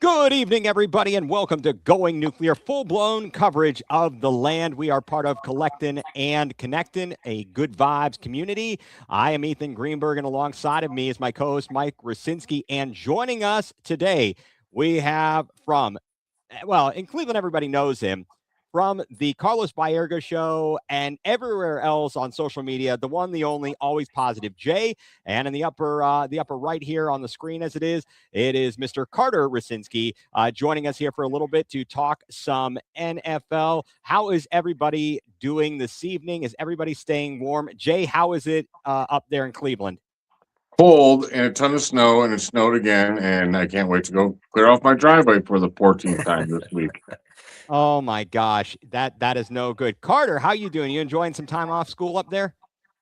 Good evening, everybody, and welcome to Going nuCLEar, full-blown coverage of the land. We are part of Collectin' and Connectin', a good vibes community. I am Ethan Greenberg, and alongside of me is my co-host, Mike Rasinski. And joining us today, we have in Cleveland, everybody knows him, from the Carlos Baerga show and everywhere else on social media, the one, the only, always positive Jay. And in the upper right here on the screen as it is Mr. Carter Rasinski joining us here for a little bit to talk some NFL. How is everybody doing this evening? Is everybody staying warm? Jay, how is it up there in Cleveland? Cold and a ton of snow, and it snowed again, and I can't wait to go clear off my driveway for the 14th time this week. Oh my gosh, that is no good. Carter, how you doing? You enjoying some time off school up there?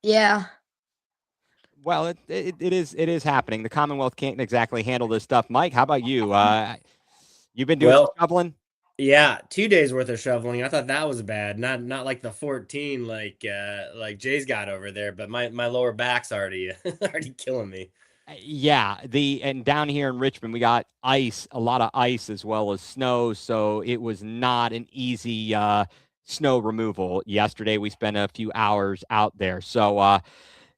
Yeah. Well, it is happening. The Commonwealth can't exactly handle this stuff. Mike, how about you? You've been doing some shoveling? Yeah, 2 days worth of shoveling. I thought that was bad. Not like the 14 like Jay's got over there, but my lower back's already already killing me. Yeah, and down here in Richmond, we got ice, a lot of ice as well as snow. So it was not an easy snow removal yesterday. We spent a few hours out there. So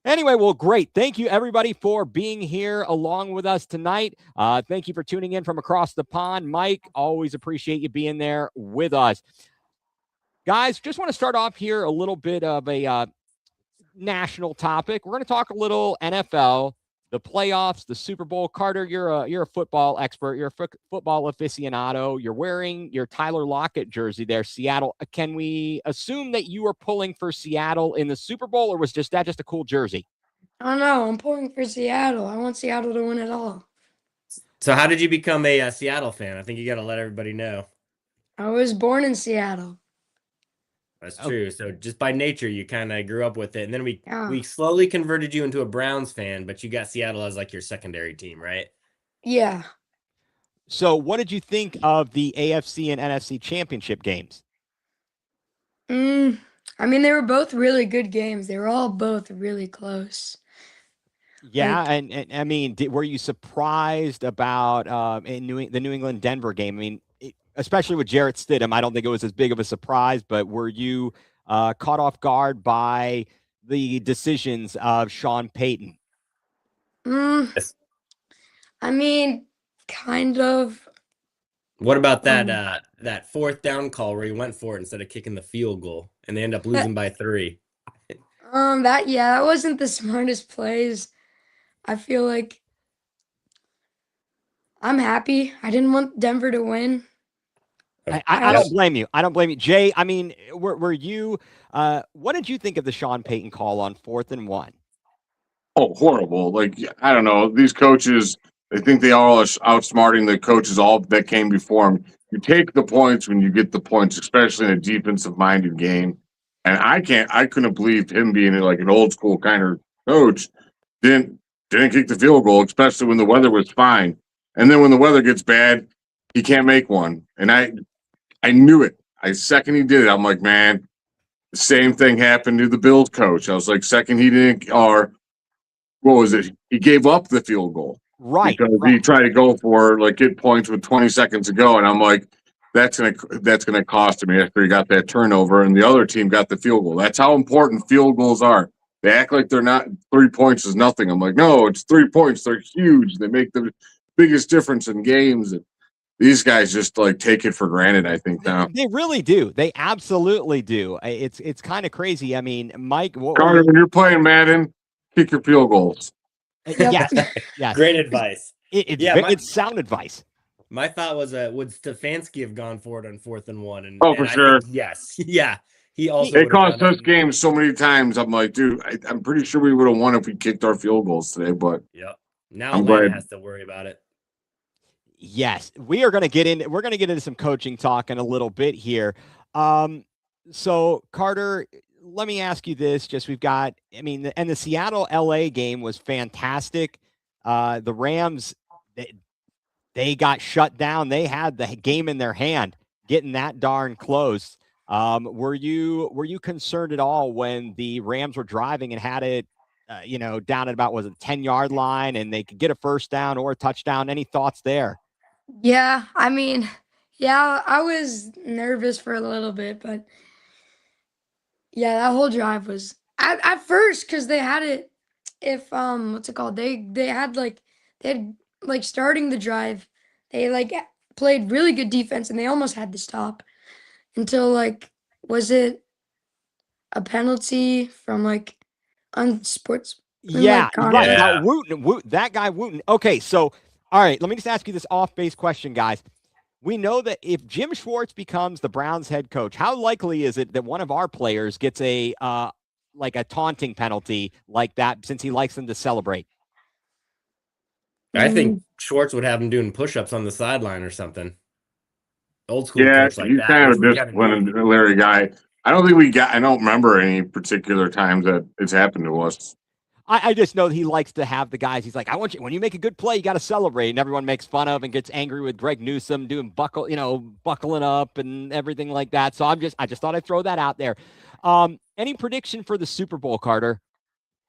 anyway, well, great. Thank you, everybody, for being here along with us tonight. Thank you for tuning in from across the pond. Mike, always appreciate you being there with us. Guys, just want to start off here a little bit of a national topic. We're going to talk a little NFL, the playoffs, the Super Bowl. Carter, you're a football expert. You're a football aficionado. You're wearing your Tyler Lockett jersey there, Seattle. Can we assume that you are pulling for Seattle in the Super Bowl, or was that just a cool jersey? I don't know. I'm pulling for Seattle. I want Seattle to win it all. So how did you become a Seattle fan? I think you got to let everybody know. I was born in Seattle. That's true. So just by nature, you kind of grew up with it. And then we Yeah. slowly converted you into a Browns fan, but you got Seattle as like your secondary team, right? Yeah. So what did you think of the AFC and NFC championship games? I mean, they were both really good games. They were all both really close. Yeah, and I mean, were you surprised about the New England Denver game? I mean, especially with Jarrett Stidham, I don't think it was as big of a surprise. But were you caught off guard by the decisions of Sean Payton? I mean, kind of. What about that fourth down call where he went for it instead of kicking the field goal, and they end up losing by 3? That wasn't the smartest plays. I feel like I'm happy. I didn't want Denver to win. I don't blame you. I don't blame you. Jay, I mean, were you what did you think of the Sean Payton call on 4th and 1? Oh, horrible. Like, I don't know. These coaches, they think they all are outsmarting the coaches all that came before them. You take the points when you get the points, especially in a defensive-minded game. And I couldn't believe him being like an old school kind of coach didn't kick the field goal, especially when the weather was fine. And then when the weather gets bad, he can't make one. And I knew it. Second he did it, I'm like, man, the same thing happened to the Bills coach. I was like, second he didn't, or what was it? He gave up the field goal. Right. Because he tried to go for get points with 20 seconds to go. And I'm like, that's gonna cost him after he got that turnover and the other team got the field goal. That's how important field goals are. They act like they're not 3 points is nothing. I'm like, no, it's 3 points. They're huge. They make the biggest difference in games. And these guys just take it for granted, I think now. They really do. They absolutely do. It's kind of crazy. I mean, Mike, Carter, when you're playing Madden, kick your field goals. Yes. Great advice. It's sound advice. My thought was, would Stefanski have gone for it on 4th and 1? And for sure. Yes. Yeah. He also. They cost us games so many times. I'm like, dude, I'm pretty sure we would have won if we kicked our field goals today. But yep. Now Atlanta has to worry about it. Yes, we're going to get into some coaching talk in a little bit here. So Carter, let me ask you this. The Seattle LA game was fantastic. The Rams, they got shut down. They had the game in their hand, getting that darn close. Were you concerned at all when the Rams were driving and had it, down at about 10-yard line and they could get a first down or a touchdown? Any thoughts there? Yeah, I mean, yeah, I was nervous for a little bit, but yeah, that whole drive was at first because they had it. If what's it called? They had like starting the drive. They like played really good defense and they almost had to stop until like was it a penalty from like Yeah, unsportsmanlike right. conduct? Now Yeah. Wooten, that guy Wooten. Okay, so all right, let me just ask you this off-base question, guys. We know that if Jim Schwartz becomes the Browns head coach, how likely is it that one of our players gets a like a taunting penalty like that since he likes them to celebrate? I Mm, think Schwartz would have him doing push-ups on the sideline or something. Old school Yeah, coach like he's that, kind which of a we kind of disciplined need. and Larry guy. I don't remember any particular times that it's happened to us. I just know that he likes to have the guys. He's like, I want you when you make a good play, you got to celebrate, and everyone makes fun of and gets angry with Greg Newsome doing buckling up and everything like that. So I just thought I'd throw that out there. Any prediction for the Super Bowl, Carter?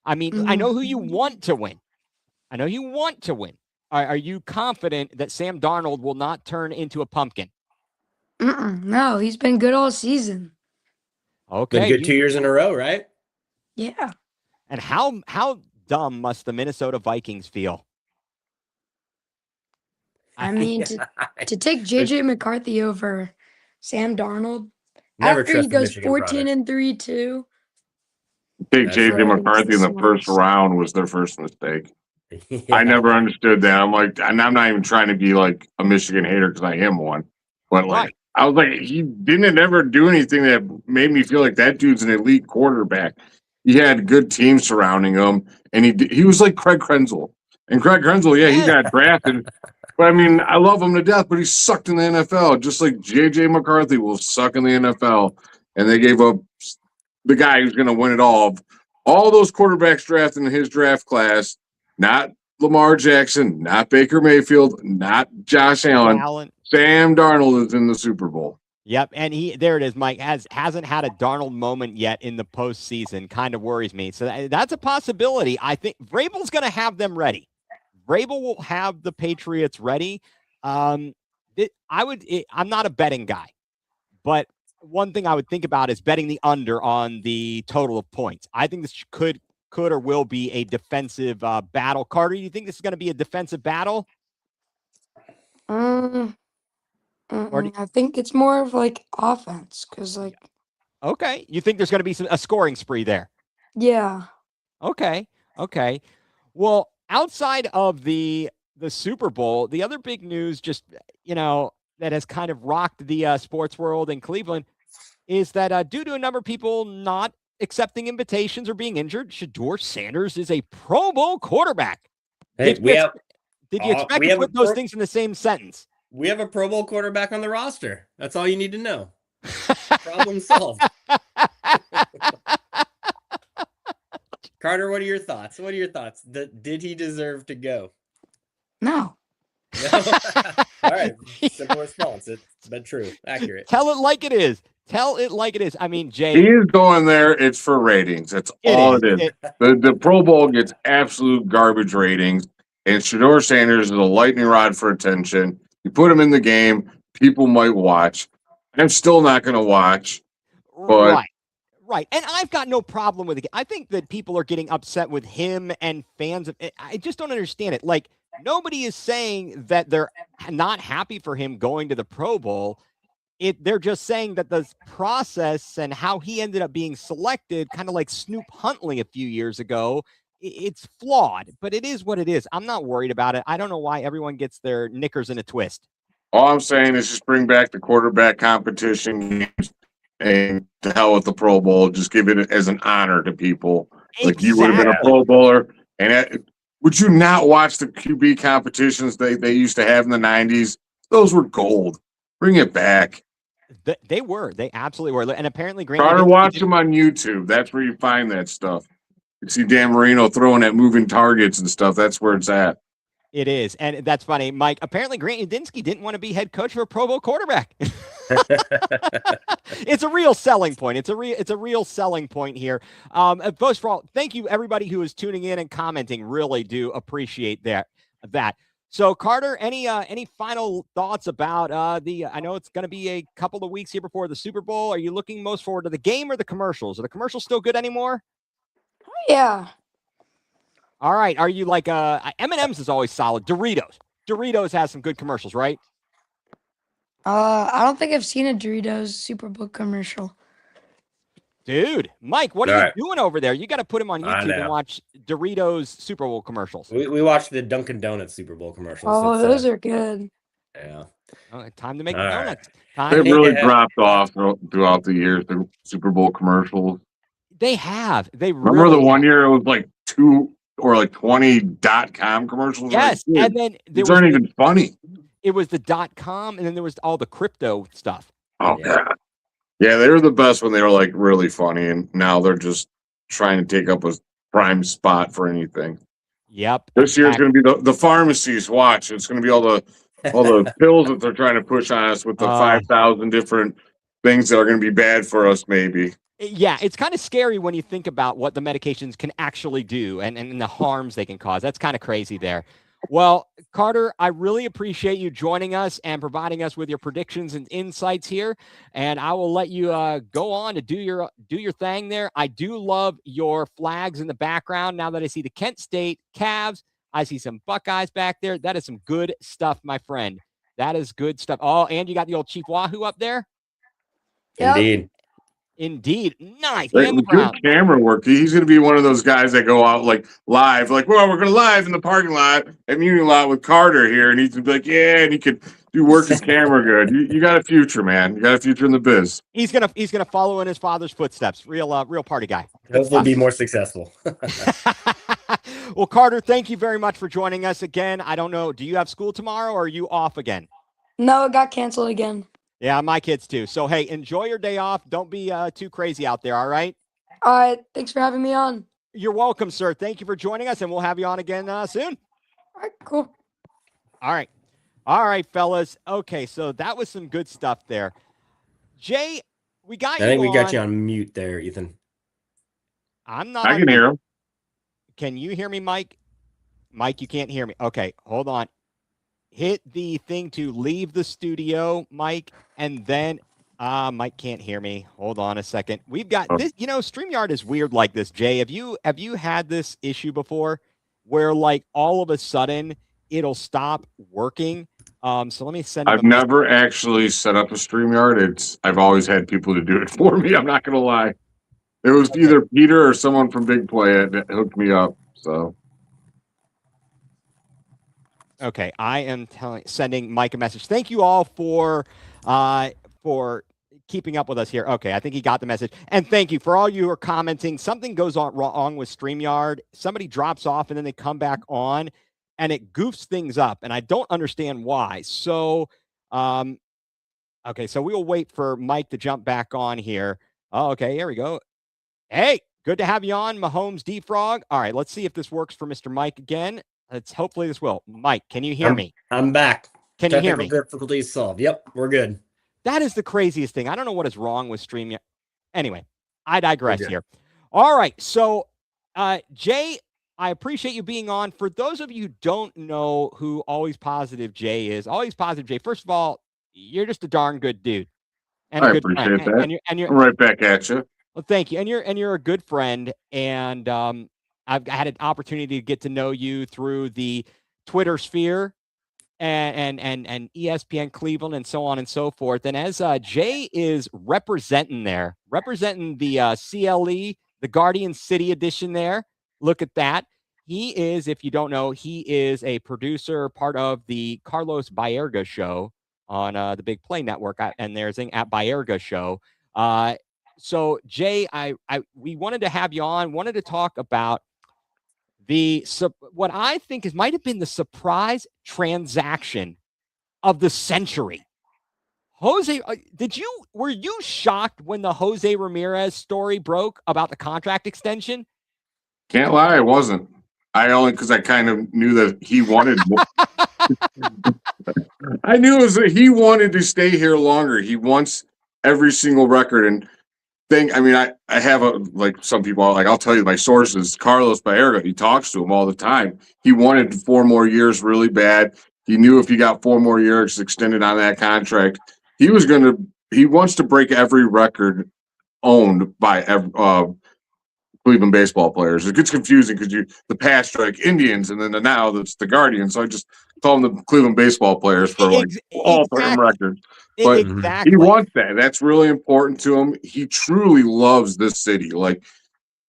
I mean, I mm, know who you want to win. I know you want to win. Are you confident that Sam Darnold will not turn into a pumpkin? no, he's been good all season. Been Okay, good 2 years in a row, right? Yeah. and how dumb must the Minnesota Vikings feel? I mean, to take JJ McCarthy over Sam Darnold Never after he trust the goes Michigan product. 14-3 too. Take That's JJ right. It's McCarthy the in the first smartest. round was their first mistake. I Yeah. never understood that. I'm like, and I'm not even trying to be like a Michigan hater because I am one, but like, Right. I was like, he didn't ever do anything that made me feel like that dude's an elite quarterback. He had good teams surrounding him, and he was like Craig Krenzel. And Craig Krenzel, yeah, he Yeah. got drafted. But I mean, I love him to death, but he sucked in the NFL, just like JJ McCarthy will suck in the NFL. And they gave up the guy who's going to win it all. All those quarterbacks drafted in his draft class, not Lamar Jackson, not Baker Mayfield, not Josh Allen. Allen. Sam Darnold is in the Super Bowl. Yep, and there it is. Mike hasn't had a Darnold moment yet in the postseason. Kind of worries me. So that's a possibility. I think Vrabel's going to have them ready. Vrabel will have the Patriots ready. I'm not a betting guy, but one thing I would think about is betting the under on the total of points. I think this could or will be a defensive battle. Carter, you think this is going to be a defensive battle? Um, Or I think it's more of like offense because like okay, you think there's going to be a scoring spree there? yeah. Okay. Okay. Well, outside of the Super Bowl, the other big news just, that has kind of rocked the sports world in Cleveland is that due to a number of people not accepting invitations or being injured, Shedeur Sanders is a Pro Bowl quarterback. Hey, Did you expect we to have put those things in the same sentence? we have a Pro Bowl quarterback on the roster. That's all you need to know. Problem solved. Carter, what are your thoughts? Did he deserve to go? No. No? All right. Simple response. It's been true. Accurate. Tell it like it is. Tell it like it is. I mean, Jay. He is going there. It's for ratings. That's all it is. The Pro Bowl gets absolute garbage ratings, and Shedeur Sanders is a lightning rod for attention. You put him in the game, people might watch. I'm still not going to watch. But Right. And I've got no problem with it. I think that people are getting upset with him and fans of it. I just don't understand it. Like, nobody is saying that they're not happy for him going to the Pro Bowl. They're just saying that the process and how he ended up being selected, kind of like Snoop Huntley a few years ago, it's flawed, but it is what it is. I'm not worried about it. I don't know why everyone gets their knickers in a twist. all I'm saying is just bring back the quarterback competition games, and to hell with the Pro Bowl. Just give it as an honor to people. Like you would have been a Pro Bowler. And would you not watch the QB competitions they used to have in the 90s? Those were gold. Bring it back. They were. They absolutely were. And apparently, Try to watch them on YouTube. That's where you find that stuff. You see Dan Marino throwing at moving targets and stuff. That's where it's at. It is. And that's funny. Mike, apparently Grant Udinski didn't want to be head coach for a Pro Bowl quarterback. It's a real selling point. It's a real selling point here. First of all, thank you everybody who is tuning in and commenting. Really do appreciate that. So Carter, any final thoughts about I know it's going to be a couple of weeks here before the Super Bowl. Are you looking most forward to the game or the commercials? Are the commercials still good anymore? Yeah. All right. Are you like M&M's is always solid. Doritos has some good commercials, right? I don't think I've seen a Doritos Super Bowl commercial. Dude, Mike, what All are you right. doing over there? You got to put him on I YouTube and know. watch Doritos Super Bowl commercials. We watched the Dunkin' Donuts Super Bowl commercials. Oh, It's, those are good. yeah. Time to make All right. donuts. Time They've to make really Yeah. dropped off throughout the years. The Super Bowl commercials. They have. They Remember really the one have. year it was like 2 or like 20.com commercials? Yes, Like, and then there these was aren't even funny. it was the .com, and then there was all the crypto stuff. Oh Yeah. god. Yeah, they were the best when they were like really funny, and now they're just trying to take up a prime spot for anything. Yep. This year's going to be the pharmacies. Watch, it's going to be all the pills that they're trying to push on us with the 5,000 different things that are going to be bad for us. Maybe. Yeah, it's kind of scary when you think about what the medications can actually do and the harms they can cause. That's kind of crazy there. Well, Carter, I really appreciate you joining us and providing us with your predictions and insights here. And I will let you go on to do your thing there. I do love your flags in the background. Now that I see the Kent State Cavs, I see some Buckeyes back there. That is some good stuff, my friend. That is good stuff. Oh, and you got the old Chief Wahoo up there? Yep. Indeed. Nice. Like, And the good Brown. camera work. He's going to be one of those guys that go out like live, like, well, we're going to live in the parking lot at Union Lot with Carter here. And he's going to be like, yeah, and he could work his camera good. You got a future, man. You got a future in the biz. He's gonna follow in his father's footsteps. Real party guy. Hopefully be more successful. Well, Carter, thank you very much for joining us again. I don't know, do you have school tomorrow or are you off again? No, it got canceled again. Yeah, my kids too. So, hey, enjoy your day off. Don't be too crazy out there, all right? All right. Thanks for having me on. You're welcome, sir. Thank you for joining us, and we'll have you on again soon. All right, cool. All right, fellas. Okay, so that was some good stuff there. Jay, we got you I think we got on. you on mute there, Ethan. I'm not. I can hear him. Can you hear me, Mike? Mike, you can't hear me. Okay, hold on. Hit the thing to leave the studio, Mike, and then Mike can't hear me. Hold on a second. We've got this, StreamYard is weird like this, Jay. Have you had this issue before where like all of a sudden it'll stop working? So let me send him I've never actually set up a StreamYard. I've always had people to do it for me. I'm not gonna lie. It was either Peter or someone from Big Play that hooked me up. So okay, I am sending Mike a message. Thank you all for keeping up with us here. Okay, I think he got the message. And thank you for all you who are commenting. Something goes on wrong with StreamYard. Somebody drops off and then they come back on and it goofs things up. And I don't understand why. So, okay, so we'll wait for Mike to jump back on here. Oh, okay, here we go. Hey, good to have you on, Mahomes D-Frog. All right, let's see if this works for Mr. Mike again. Hopefully this will. Mike, can you hear me? I'm back. Can you hear me? Difficulties solved. Yep, we're good. That is the craziest thing. I don't know what is wrong with StreamYard. Anyway, I digress here. All right, so Jay, I appreciate you being on. For those of you who don't know who Always Positive Jay is, Always Positive Jay, first of all, you're just a darn good dude. And I a good appreciate friend. that. And you're I'm right back at you. Well, thank you. And you're a good friend. And I've had an opportunity to get to know you through the Twitter sphere and ESPN Cleveland and so on and so forth. And as Jay is representing the CLE, the Guardian City edition there, look at that. He is, if you don't know, he is a producer, part of the Carlos Baerga show on the Big Play Network, and there's at Baerga show. So Jay, we wanted to have you on, wanted to talk about what I think might have been the surprise transaction of the century. Jose, were you shocked when the Jose Ramirez story broke about the contract extension? Can't lie, I wasn't. Because I kind of knew that he wanted more. I knew it was that he wanted to stay here longer. He wants every single record. And think, I mean, I have like some people are like, I'll tell you my sources, Carlos Baerga, he talks to him all the time. He wanted 4 more years really bad. He knew if he got 4 more years extended on that contract, he wants to break every record owned by Cleveland baseball players. It gets confusing because the past are like Indians, and then now that's the Guardians. So I just call them the Cleveland baseball players for like all-time records. But Exactly. he wants that. That's really important to him. He truly loves this city. Like,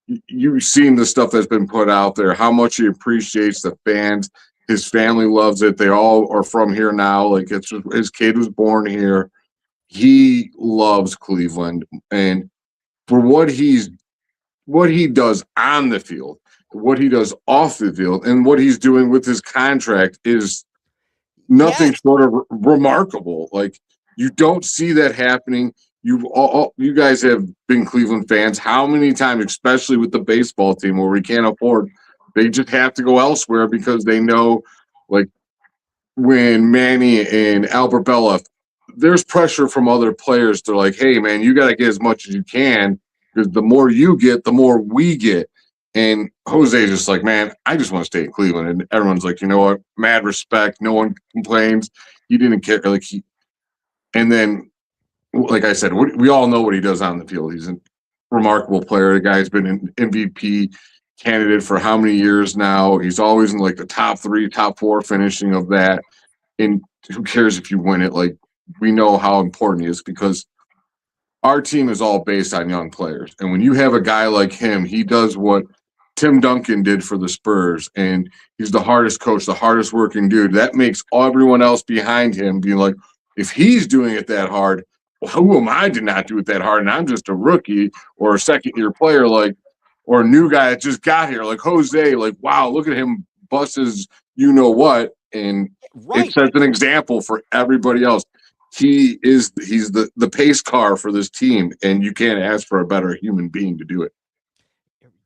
you've seen the stuff that's been put out there, how much he appreciates the fans. His family loves it. They all are from here now. Like, his kid was born here. He loves Cleveland. And for what he does on the field, what he does off the field, and what he's doing with his contract is nothing short of remarkable. Like, you don't see that happening. You guys have been Cleveland fans. How many times, especially with the baseball team where we can't afford, they just have to go elsewhere because they know, like, when Manny and Albert Bella, there's pressure from other players. They're like, hey, man, you got to get as much as you can because the more you get, the more we get. And Jose's just like, man, I just want to stay in Cleveland. And everyone's like, you know what? Mad respect. No one complains. He didn't care. And then, like I said, we all know what he does on the field. He's a remarkable player. The guy's been an MVP candidate for how many years now? He's always in like the top 3, top 4 finishing of that. And who cares if you win it? Like, we know how important he is because our team is all based on young players. And when you have a guy like him, he does what Tim Duncan did for the Spurs, and he's the hardest coach, the hardest working dude. That makes everyone else behind him being like, if he's doing it that hard, well, who am I to not do it that hard? And I'm just a rookie or a second-year player, like, or a new guy that just got here, like Jose. Like, wow, look at him bust his you-know-what, and it sets an example for everybody else. He's the pace car for this team, and you can't ask for a better human being to do it.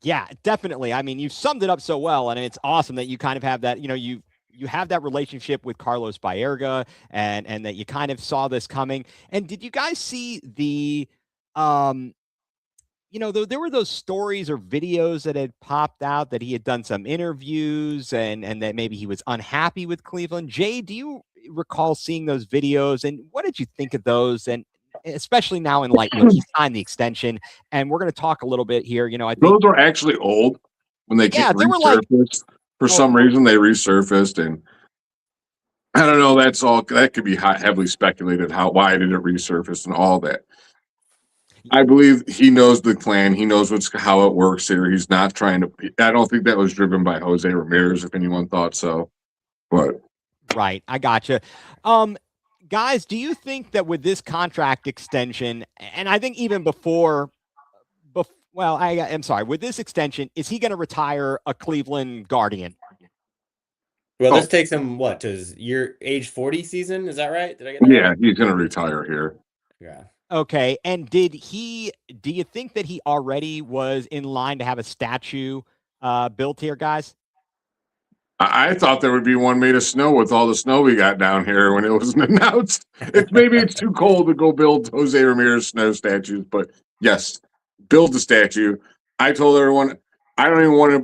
Yeah, definitely. I mean, you summed it up so well, and it's awesome that you kind of have that, you have that relationship with Carlos Baerga and that you kind of saw this coming. And did you guys see the, there were those stories or videos that had popped out that he had done some interviews and that maybe he was unhappy with Cleveland. Jay, do you recall seeing those videos, and what did you think of those? And especially now in light, he signed the extension, and we're going to talk a little bit here. I think those were actually old when they came resurfaced. For some reason, they resurfaced, and I don't know. That could be heavily speculated. Why did it resurface and all that? I believe he knows the plan. He knows how it works here. He's not trying to. I don't think that was driven by Jose Ramirez, if anyone thought so. But right, I gotcha. Guys, do you think that with this contract extension, and I think even with this extension, is he going to retire a Cleveland Guardian? Well, this takes him to his age 40 season. Is that right? Did I get that? Yeah, he's going to retire here. Yeah. Okay. And do you think that he already was in line to have a statue built here, guys? I thought there would be one made of snow with all the snow we got down here when it was announced. Maybe it's too cold to go build Jose Ramirez snow statues, but yes, build the statue. I told everyone I don't even want it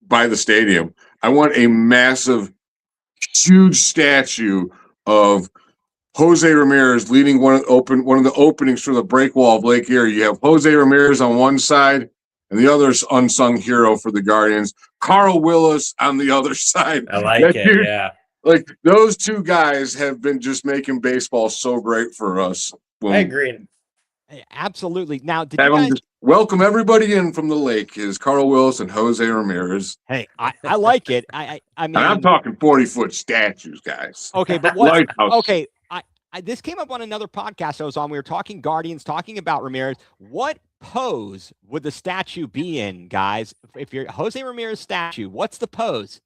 by the stadium. I want a massive, huge statue of Jose Ramirez leading one of the openings for the break wall of Lake Erie. You have Jose Ramirez on one side, and the other's unsung hero for the Guardians, Carl Willis on the other side. I like it, dude, yeah. Like, those two guys have been just making baseball so great for us. I agree. Absolutely. Now, did you guys welcome everybody in from the lake? Is Carl Willis and Jose Ramirez. Hey, I like it. I mean, and I'm talking 40-foot statues, guys. Okay, but what? Okay, this came up on another podcast I was on. We were talking Guardians, talking about Ramirez. What pose would the statue be in, guys? If you're Jose Ramirez statue, what's the pose?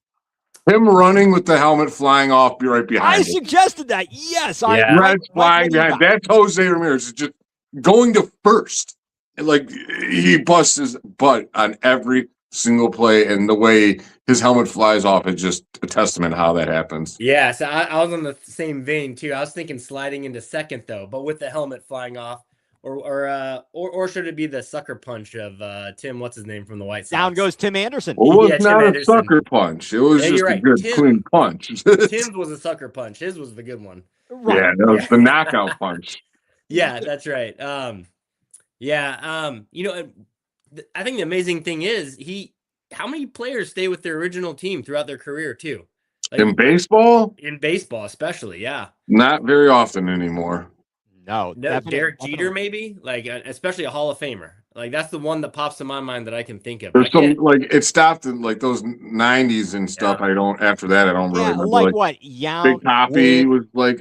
Him running with the helmet flying off, be right behind. I suggested that. Yes, flying behind. That's Jose Ramirez. Is just going to first. Like, he busts his butt on every single play, and the way his helmet flies off is just a testament to how that happens. Yeah, so I was on the same vein too. I was thinking sliding into second though, but with the helmet flying off Or should it be the sucker punch of Tim? What's his name from the White Sox? Down goes Tim Anderson. Well, it was Yeah, Tim not a Anderson. sucker punch. It was Yeah, just you're a right. good, clean punch. Tim's was a sucker punch. His was the good one. Right. Yeah, that was the knockout punch. Yeah, that's right. I think the amazing thing is how many players stay with their original team throughout their career too? Like, In baseball, especially, yeah. not very often anymore. No, Derek Jeter, maybe, like especially a Hall of Famer. Like that's the one that pops to my mind that I can think of. There's some like it stopped in like those 90s and stuff. Yeah. After that, I don't really remember. Like what? Yount, Big Poppy was like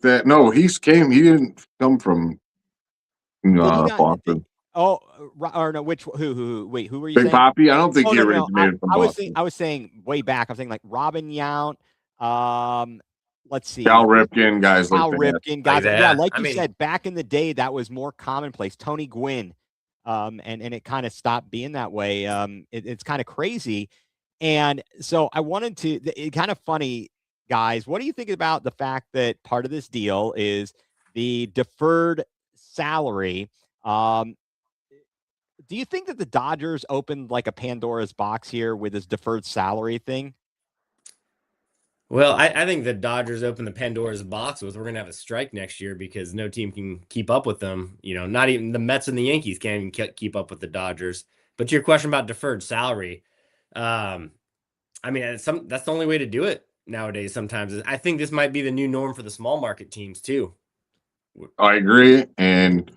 that. No, he didn't come from Boston. Oh, or no, who? Wait, who were you Big saying? Poppy? I don't think he no. originated from Boston. I was saying way back. I was saying like Robin Yount. Let's see. Cal Ripken, guys Cal like that. Ripken, guys. Like that. Yeah, like I you mean, said, back in the day, that was more commonplace. Tony Gwynn, and it kind of stopped being that way. It's kind of crazy, and so I wanted to. It's kind of funny, guys. What do you think about the fact that part of this deal is the deferred salary? Do you think that the Dodgers opened like a Pandora's box here with this deferred salary thing? Well, I think the Dodgers opened the Pandora's box with we're going to have a strike next year because no team can keep up with them. You know, not even the Mets and the Yankees can't even keep up with the Dodgers. But to your question about deferred salary, I mean, that's the only way to do it nowadays sometimes. I think this might be the new norm for the small market teams too. I agree. And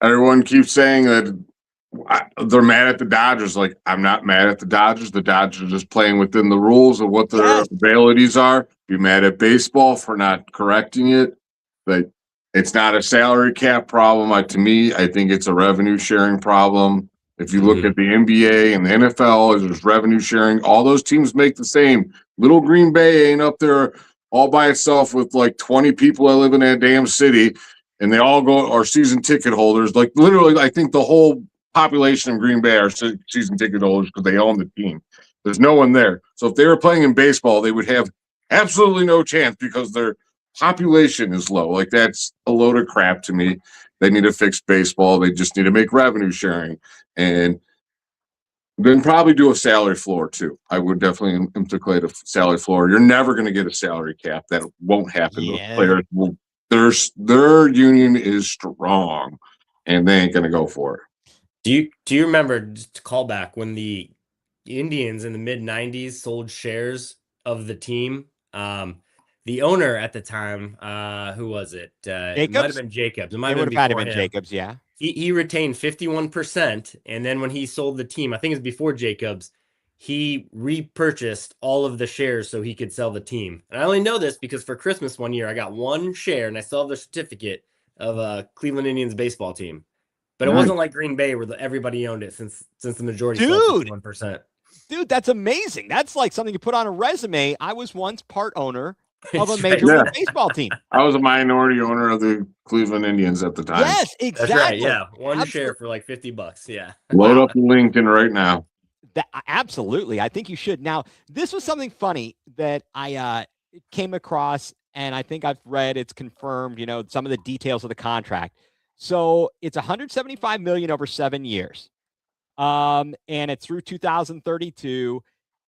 everyone keeps saying that they're mad at the Dodgers. Like, I'm not mad at the Dodgers. The Dodgers are just playing within the rules of what their abilities are. Be mad at baseball for not correcting it. But it's not a salary cap problem. To me, I think it's a revenue sharing problem. If you look at the NBA and the NFL, there's revenue sharing. All those teams make the same. Little Green Bay ain't up there all by itself with like 20 people that live in that damn city, and they all are season ticket holders. Like literally, I think the whole population of Green Bay are season ticket holders because they own the team. There's no one there. So if they were playing in baseball, they would have absolutely no chance because their population is low. Like that's a load of crap to me. They need to fix baseball. They just need to make revenue sharing and then probably do a salary floor too. I would definitely implicate a salary floor. You're never going to get a salary cap. That won't happen. Yeah. Those players their union is strong and they ain't going to go for it. Do you remember, just to call back, when the Indians in the mid-90s sold shares of the team? The owner at the time, who was it? It might have been Jacobs. It might have been Jacobs, yeah. He retained 51%, and then when he sold the team, I think it was before Jacobs, he repurchased all of the shares so he could sell the team. And I only know this because for Christmas one year, I got one share, and I still have the certificate of a Cleveland Indians baseball team. But it wasn't like Green Bay where everybody owned it since the majority sold 51%. Dude, that's amazing. That's like something you put on a resume. I was once part owner of a major league baseball team. I was a minority owner of the Cleveland Indians at the time. Yes, exactly. That's right. Yeah, one share for like $50. Yeah. Load up LinkedIn right now. Absolutely. I think you should. Now, this was something funny that I came across, and I think I've read it's confirmed, some of the details of the contract. So it's $175 million over 7 years. And it's through 2032.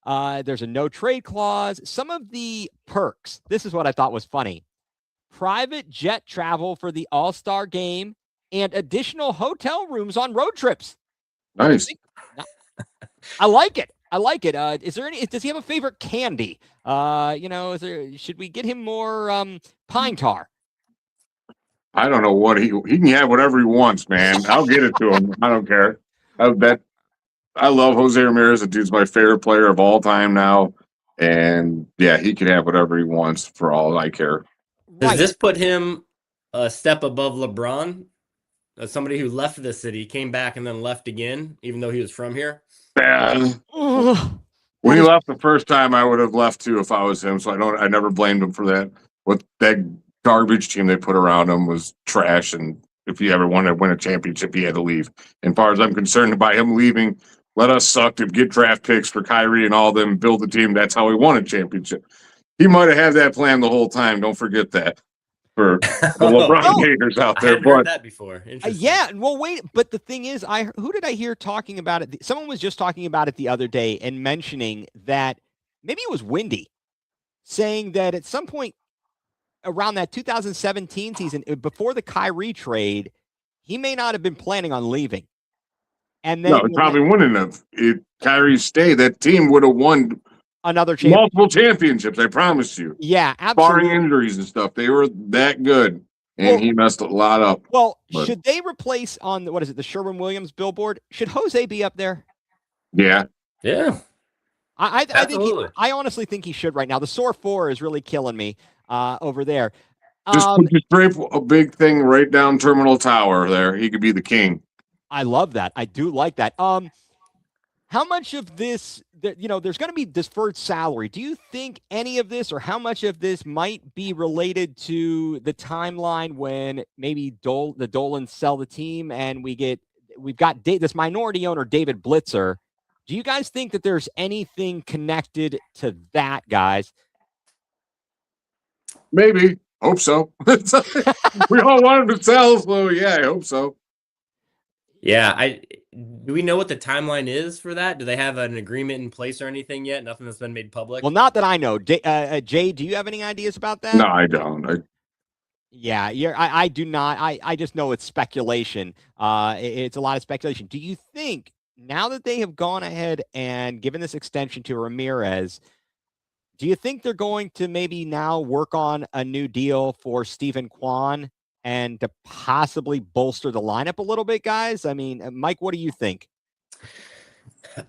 There's a no trade clause. Some of the perks. This is what I thought was funny. Private jet travel for the All-Star game and additional hotel rooms on road trips. Nice. I like it. Is there does he have a favorite candy? Should we get him more pine tar? I don't know what he can have whatever he wants, man. I'll get it to him. I don't care. I love Jose Ramirez. The dude's my favorite player of all time now. And yeah, he can have whatever he wants for all I care. Does this put him a step above LeBron? As somebody who left the city, came back and then left again, even though he was from here? Yeah. When he left the first time, I would have left too if I was him. So I never blamed him for that. What that garbage team they put around him was trash. And if he ever wanted to win a championship, he had to leave. And as far as I'm concerned, by him leaving, let us suck to get draft picks for Kyrie and all them, build the team. That's how he won a championship. He might have had that plan the whole time. Don't forget that. for the LeBron haters out I there. hadn't heard But that before. Interesting. Yeah, well, wait, but the thing is, who did I hear talking about it? Someone was just talking about it the other day and mentioning that maybe it was Windy, saying that at some point around that 2017 season, before the Kyrie trade, he may not have been planning on leaving. And then no, it probably wouldn't have. If Kyrie stayed, that team would have won another championship. multiple championships. I promise you. Yeah, absolutely. Barring injuries and stuff, they were that good, and he messed a lot up. Well, should they replace on the Sherwin-Williams billboard? Should Jose be up there? Yeah. Yeah. I think I honestly think he should right now. The sore 4 is really killing me over there. Just put the straight a big thing right down Terminal Tower there. He could be the king. I love that. I do like that. How much of this, there's going to be deferred salary. Do you think any of this or how much of this might be related to the timeline when maybe the Dolans sell the team and we've got this minority owner, David Blitzer? Do you guys think that there's anything connected to that, guys? Maybe. Hope so. We all want him to sell, so yeah, I hope so. Yeah, do we know what the timeline is for that? Do they have an agreement in place or anything yet? Nothing that's been made public? Well, not that I know. Jay, do you have any ideas about that? No, I don't. I do not. I just know it's speculation. It's a lot of speculation. Do you think now that they have gone ahead and given this extension to Ramirez, do you think they're going to maybe now work on a new deal for Stephen Kwan and to possibly bolster the lineup a little bit, guys? I mean, Mike, what do you think?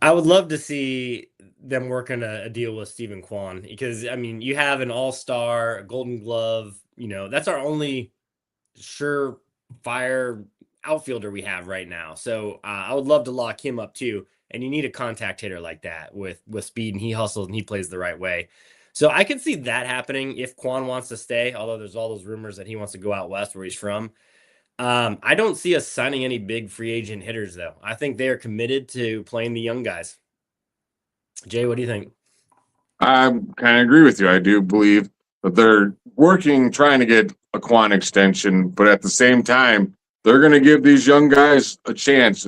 I would love to see them working a deal with Stephen Kwan because, I mean, you have an all-star, a Golden Glove. That's our only surefire outfielder we have right now. So I would love to lock him up too. And you need a contact hitter like that with speed, and he hustles and he plays the right way. So I can see that happening if Kwan wants to stay, although there's all those rumors that he wants to go out west where he's from. I don't see us signing any big free agent hitters, though. I think they are committed to playing the young guys. Jay, what do you think? I kind of agree with you. I do believe that they're trying to get a Kwan extension, but at the same time, they're going to give these young guys a chance.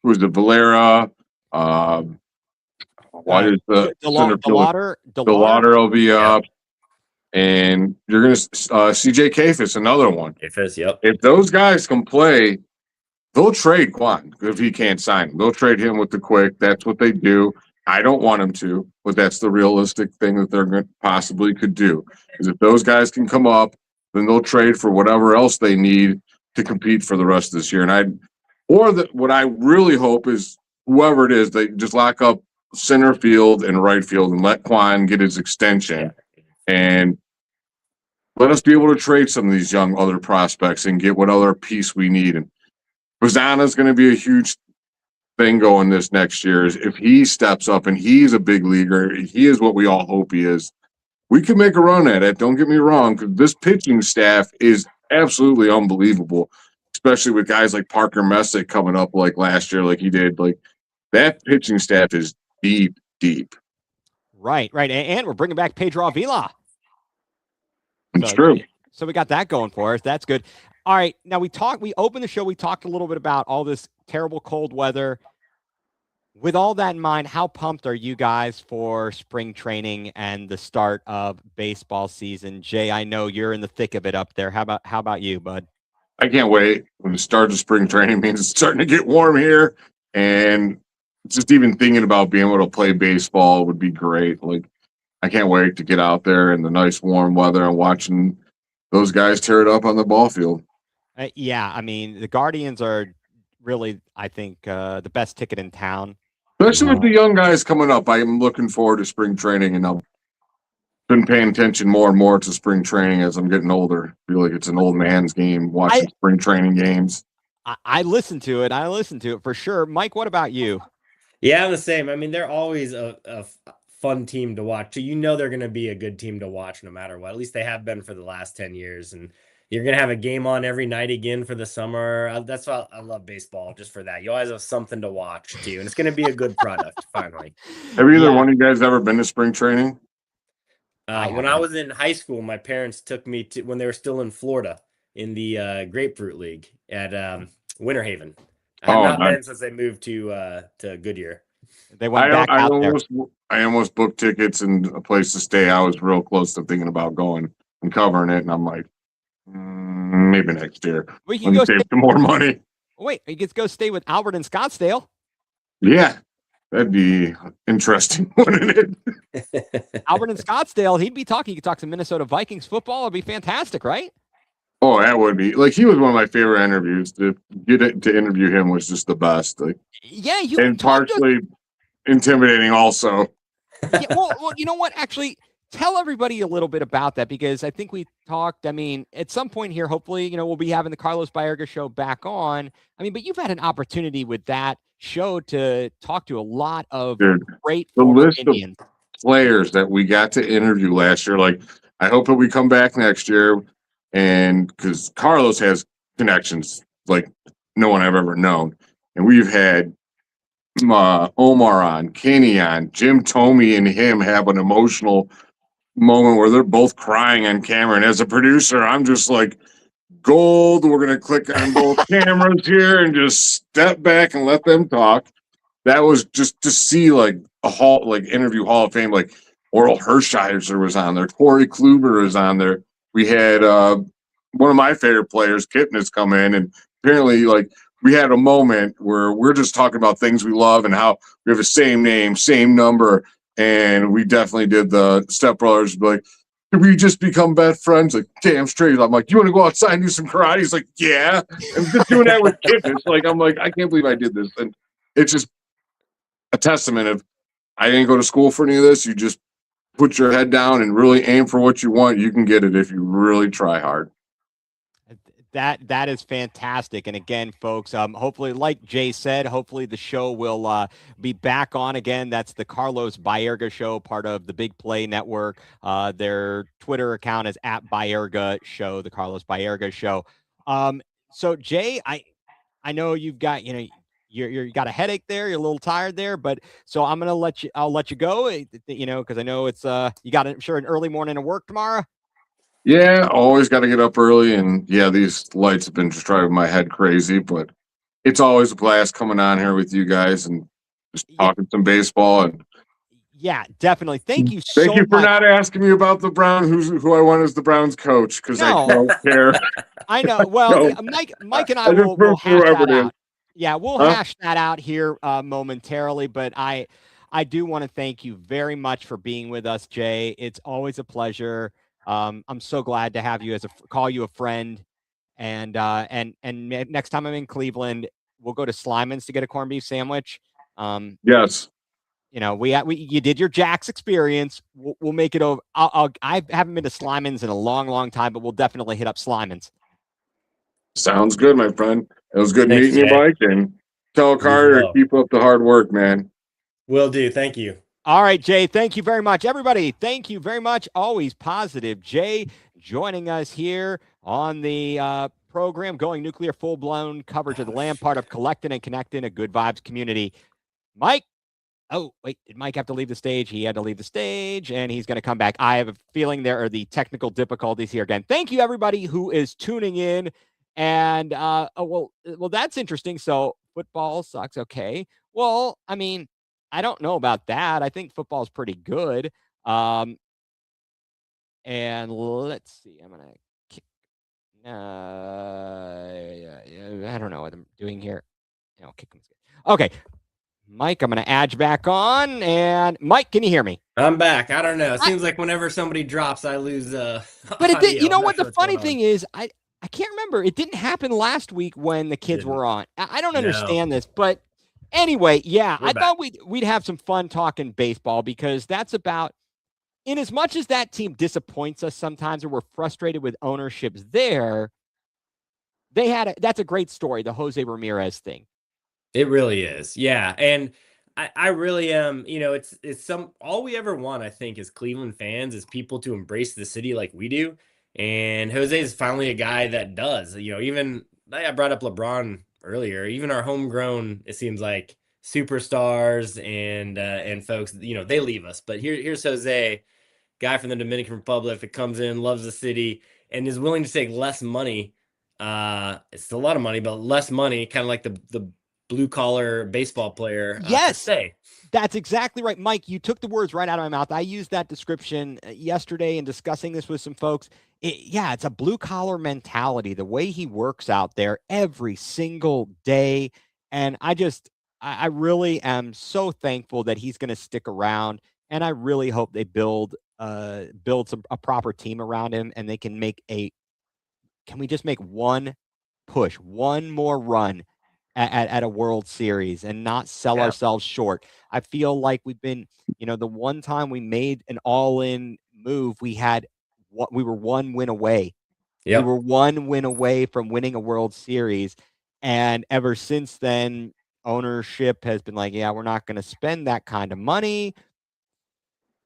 Who's the Valera? What is the Delauder will be up, and you're going to CJ Kafis, another one. Kafis, yep. If those guys can play, they'll trade Kwan if he can't sign him. They'll trade him with the quick. That's what they do. I don't want him to, but that's the realistic thing that they're going to possibly could do. Is if those guys can come up, then they'll trade for whatever else they need to compete for the rest of this year. And what I really hope is whoever it is, they just lock up center field and right field and let Kwan get his extension and let us be able to trade some of these young other prospects and get what other piece we need. And Bazana is going to be a huge thing going this next year. Is if he steps up and he's a big leaguer, he is what we all hope he is. We can make a run at it. Don't get me wrong, because this pitching staff is absolutely unbelievable, especially with guys like Parker Messick coming up like last year, like he did. Like that pitching staff is deep. Right. And we're bringing back Pedro Avila. It's true. So we got that going for us. That's good. All right. Now we opened the show. We talked a little bit about all this terrible cold weather. With all that in mind, how pumped are you guys for spring training and the start of baseball season? Jay, I know you're in the thick of it up there. How about you, bud? I can't wait. When the start of spring training means it's starting to get warm here, and just even thinking about being able to play baseball would be great. Like, I can't wait to get out there in the nice warm weather and watching those guys tear it up on the ball field. Yeah, I mean, the Guardians are really, I think, the best ticket in town. Especially with the young guys coming up. I'm looking forward to spring training, and I've been paying attention more and more to spring training as I'm getting older. I feel like it's an old man's game watching spring training games. I listen to it. For sure. Mike, what about you? Yeah, I'm the same. I mean, they're always a fun team to watch. So they're going to be a good team to watch no matter what. At least they have been for the last 10 years. And you're going to have a game on every night again for the summer. That's why I love baseball, just for that. You always have something to watch, too. And it's going to be a good product, finally. Have either one of you guys ever been to spring training? When I was in high school, my parents took me to when they were still in Florida in the Grapefruit League at Winter Haven. I have not been since they moved to Goodyear. They went back out there. I almost booked tickets and a place to stay. I was real close to thinking about going and covering it, and I'm like, maybe next year. We can go save some more money. Wait, you get to go stay with Albert in Scottsdale. Yeah, that'd be interesting, wouldn't it? Albert in Scottsdale, he'd be talking. You could talk some Minnesota Vikings football. It'd be fantastic, right? Oh, that would be like he was one of my favorite interviews. To interview him was just the best. Like, yeah, and partially intimidating also. Yeah, well, you know what? Actually, tell everybody a little bit about that because I think we talked. I mean, at some point here, hopefully, we'll be having the Carlos Baerga show back on. I mean, but you've had an opportunity with that show to talk to a lot of great former Indians. Of players that we got to interview last year. Like, I hope that we come back next year. And because Carlos has connections like no one I've ever known. And we've had Omar on, Kenny on, Jim Tomey and him have an emotional moment where they're both crying on camera. And as a producer, I'm just like, gold. We're going to click on both cameras here and just step back and let them talk. That was just to see like interview Hall of Fame, like Oral Hershiser was on there. Corey Kluber was on there. We had one of my favorite players, Kipnis, come in, and apparently, like, we had a moment where we're just talking about things we love and how we have the same name, same number, and we definitely did the Step Brothers. Like, did we just become best friends? Like, damn straight. I'm like, you want to go outside and do some karate? He's like, yeah. And just doing that with Kipnis. Like, I'm like, I can't believe I did this. And it's just a testament of I didn't go to school for any of this. You just put your head down and really aim for what you want. You can get it if you really try hard. That is fantastic. And again, folks, hopefully, like Jay said, hopefully the show will be back on again. That's the Carlos Baerga Show, part of the Big Play Network. Their Twitter account is @Baerga Show, the Carlos Baerga Show. So Jay, I know you've got, you got a headache there. You're a little tired there, but so I'll let you go, because I know it's, you got, I'm sure, an early morning to work tomorrow. Yeah, always got to get up early. And yeah, these lights have been just driving my head crazy, but it's always a blast coming on here with you guys and just talking some baseball. And yeah, definitely. Thank you Thank you for not asking me about the Browns, who I want as the Browns coach, because I don't care. I know. Well, Mike and I will hash that out. Yeah, we'll hash that out here momentarily, but I do want to thank you very much for being with us, Jay. It's always a pleasure. I'm so glad to have you call you a friend, and next time I'm in Cleveland, we'll go to Slyman's to get a corned beef sandwich. Yes. You did your Jack's experience. We'll make it over. I haven't been to Slyman's in a long, long time, but we'll definitely hit up Slyman's. Sounds good, my friend. It was good meeting you, Mike, and tell Carter to keep up the hard work, man. Will do. Thank you. All right, Jay, thank you very much. Everybody, thank you very much. Always positive. Jay joining us here on the program, Going nuCLEar, full-blown coverage of the land, part of Collecting and Connecting, a Good Vibes community. Mike, oh, wait, did Mike have to leave the stage? He had to leave the stage, and he's going to come back. I have a feeling there are the technical difficulties here again. Thank you, everybody who is tuning in. And, well, that's interesting. So football sucks. Okay. Well, I mean, I don't know about that. I think football is pretty good. And let's see. I'm going to kick. I don't know what I'm doing here. Kick him. Okay. Mike, I'm going to add you back on. And Mike, can you hear me? I'm back. I don't know. It seems like whenever somebody drops, I lose. But it did. You know what? The funny thing is, I can't remember. It didn't happen last week when the kids were on. I don't understand this, but anyway, yeah, I thought we'd have some fun talking baseball because that's about, in as much as that team disappoints us sometimes or we're frustrated with ownerships there, that's a great story, the Jose Ramirez thing. It really is. Yeah. And I really am, it's all we ever want, I think, as Cleveland fans is people to embrace the city like we do. And Jose is finally a guy that does, even I brought up LeBron earlier, even our homegrown, it seems like superstars and folks, they leave us. But here's Jose guy from the Dominican Republic that comes in, loves the city, and is willing to take less money. It's still a lot of money, but less money, kind of like the blue collar baseball player. Yes. To stay. That's exactly right. Mike, you took the words right out of my mouth. I used that description yesterday in discussing this with some folks. It's a blue collar mentality, the way he works out there every single day. And I really am so thankful that he's going to stick around. And I really hope they build a proper team around him, and they can can we just make one push, one more run at a World Series and not sell ourselves short. I feel like we've been, the one time we made an all-in move, we were one win away. Yep. We were one win away from winning a World Series. And ever since then, ownership has been like, we're not going to spend that kind of money.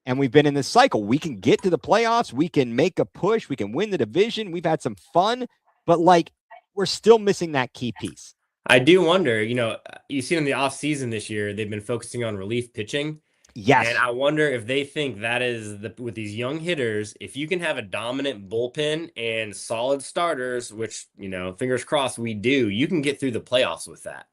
And we've been in this cycle. We can get to the playoffs. We can make a push. We can win the division. We've had some fun, but we're still missing that key piece. I do wonder, you see in the offseason this year, they've been focusing on relief pitching. Yes. And I wonder if they think that is with these young hitters, if you can have a dominant bullpen and solid starters, which, fingers crossed we do, you can get through the playoffs with that.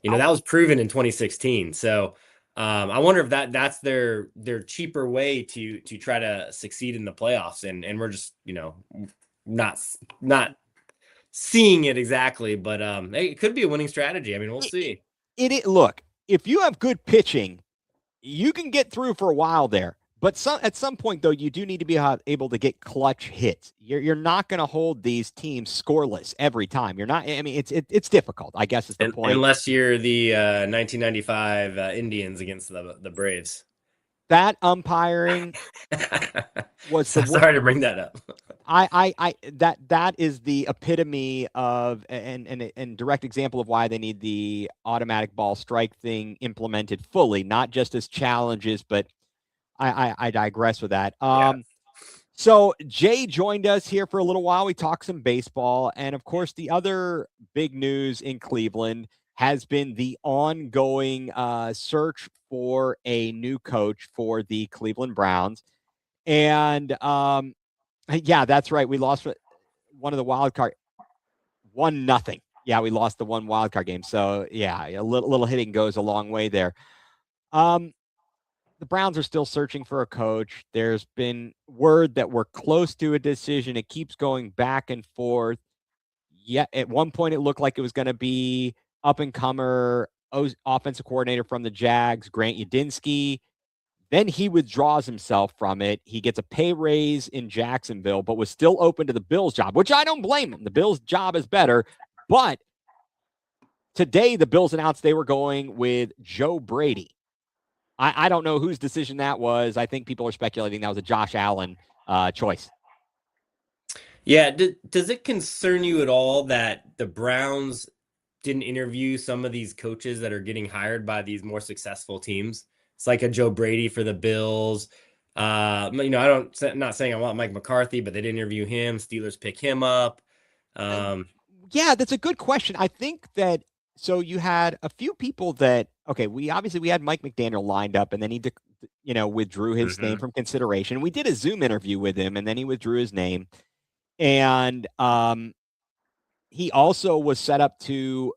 That was proven in 2016. So I wonder if that's their cheaper way to try to succeed in the playoffs. And we're just, not seeing it exactly, but it could be a winning strategy. I mean, we'll see. Look, if you have good pitching, you can get through for a while there. But at some point, though, you do need to be able to get clutch hits. You're not going to hold these teams scoreless every time. You're not. I mean, it's difficult, I guess, is the point. Unless you're the 1995 Indians against the Braves. That umpiring was sorry to bring that up. That is the epitome of and direct example of why they need the automatic ball strike thing implemented fully, not just as challenges, but I digress with that. So Jay joined us here for a little while. We talked some baseball, and of course the other big news in Cleveland has been the ongoing search for a new coach for the Cleveland Browns. And that's right. We lost one of the wild card, 1-0. Yeah, we lost the one wild card game. So a little hitting goes a long way there. The Browns are still searching for a coach. There's been word that we're close to a decision. It keeps going back and forth. Yeah, at one point it looked like it was going to be up-and-comer offensive coordinator from the Jags, Grant Udinski. Then he withdraws himself from it. He gets a pay raise in Jacksonville, but was still open to the Bills job, which I don't blame him. The Bills job is better. But today the Bills announced they were going with Joe Brady. I don't know whose decision that was. I think people are speculating that was a Josh Allen choice. Yeah. Does it concern you at all that the Browns didn't interview some of these coaches that are getting hired by these more successful teams? It's like a Joe Brady for the Bills. I'm not saying I want Mike McCarthy, but they didn't interview him. Steelers pick him up. That's a good question. I think that, so you had a few people that, we had Mike McDaniel lined up, and then he, withdrew his name from consideration. We did a Zoom interview with him, and then he withdrew his name. And he also was set up to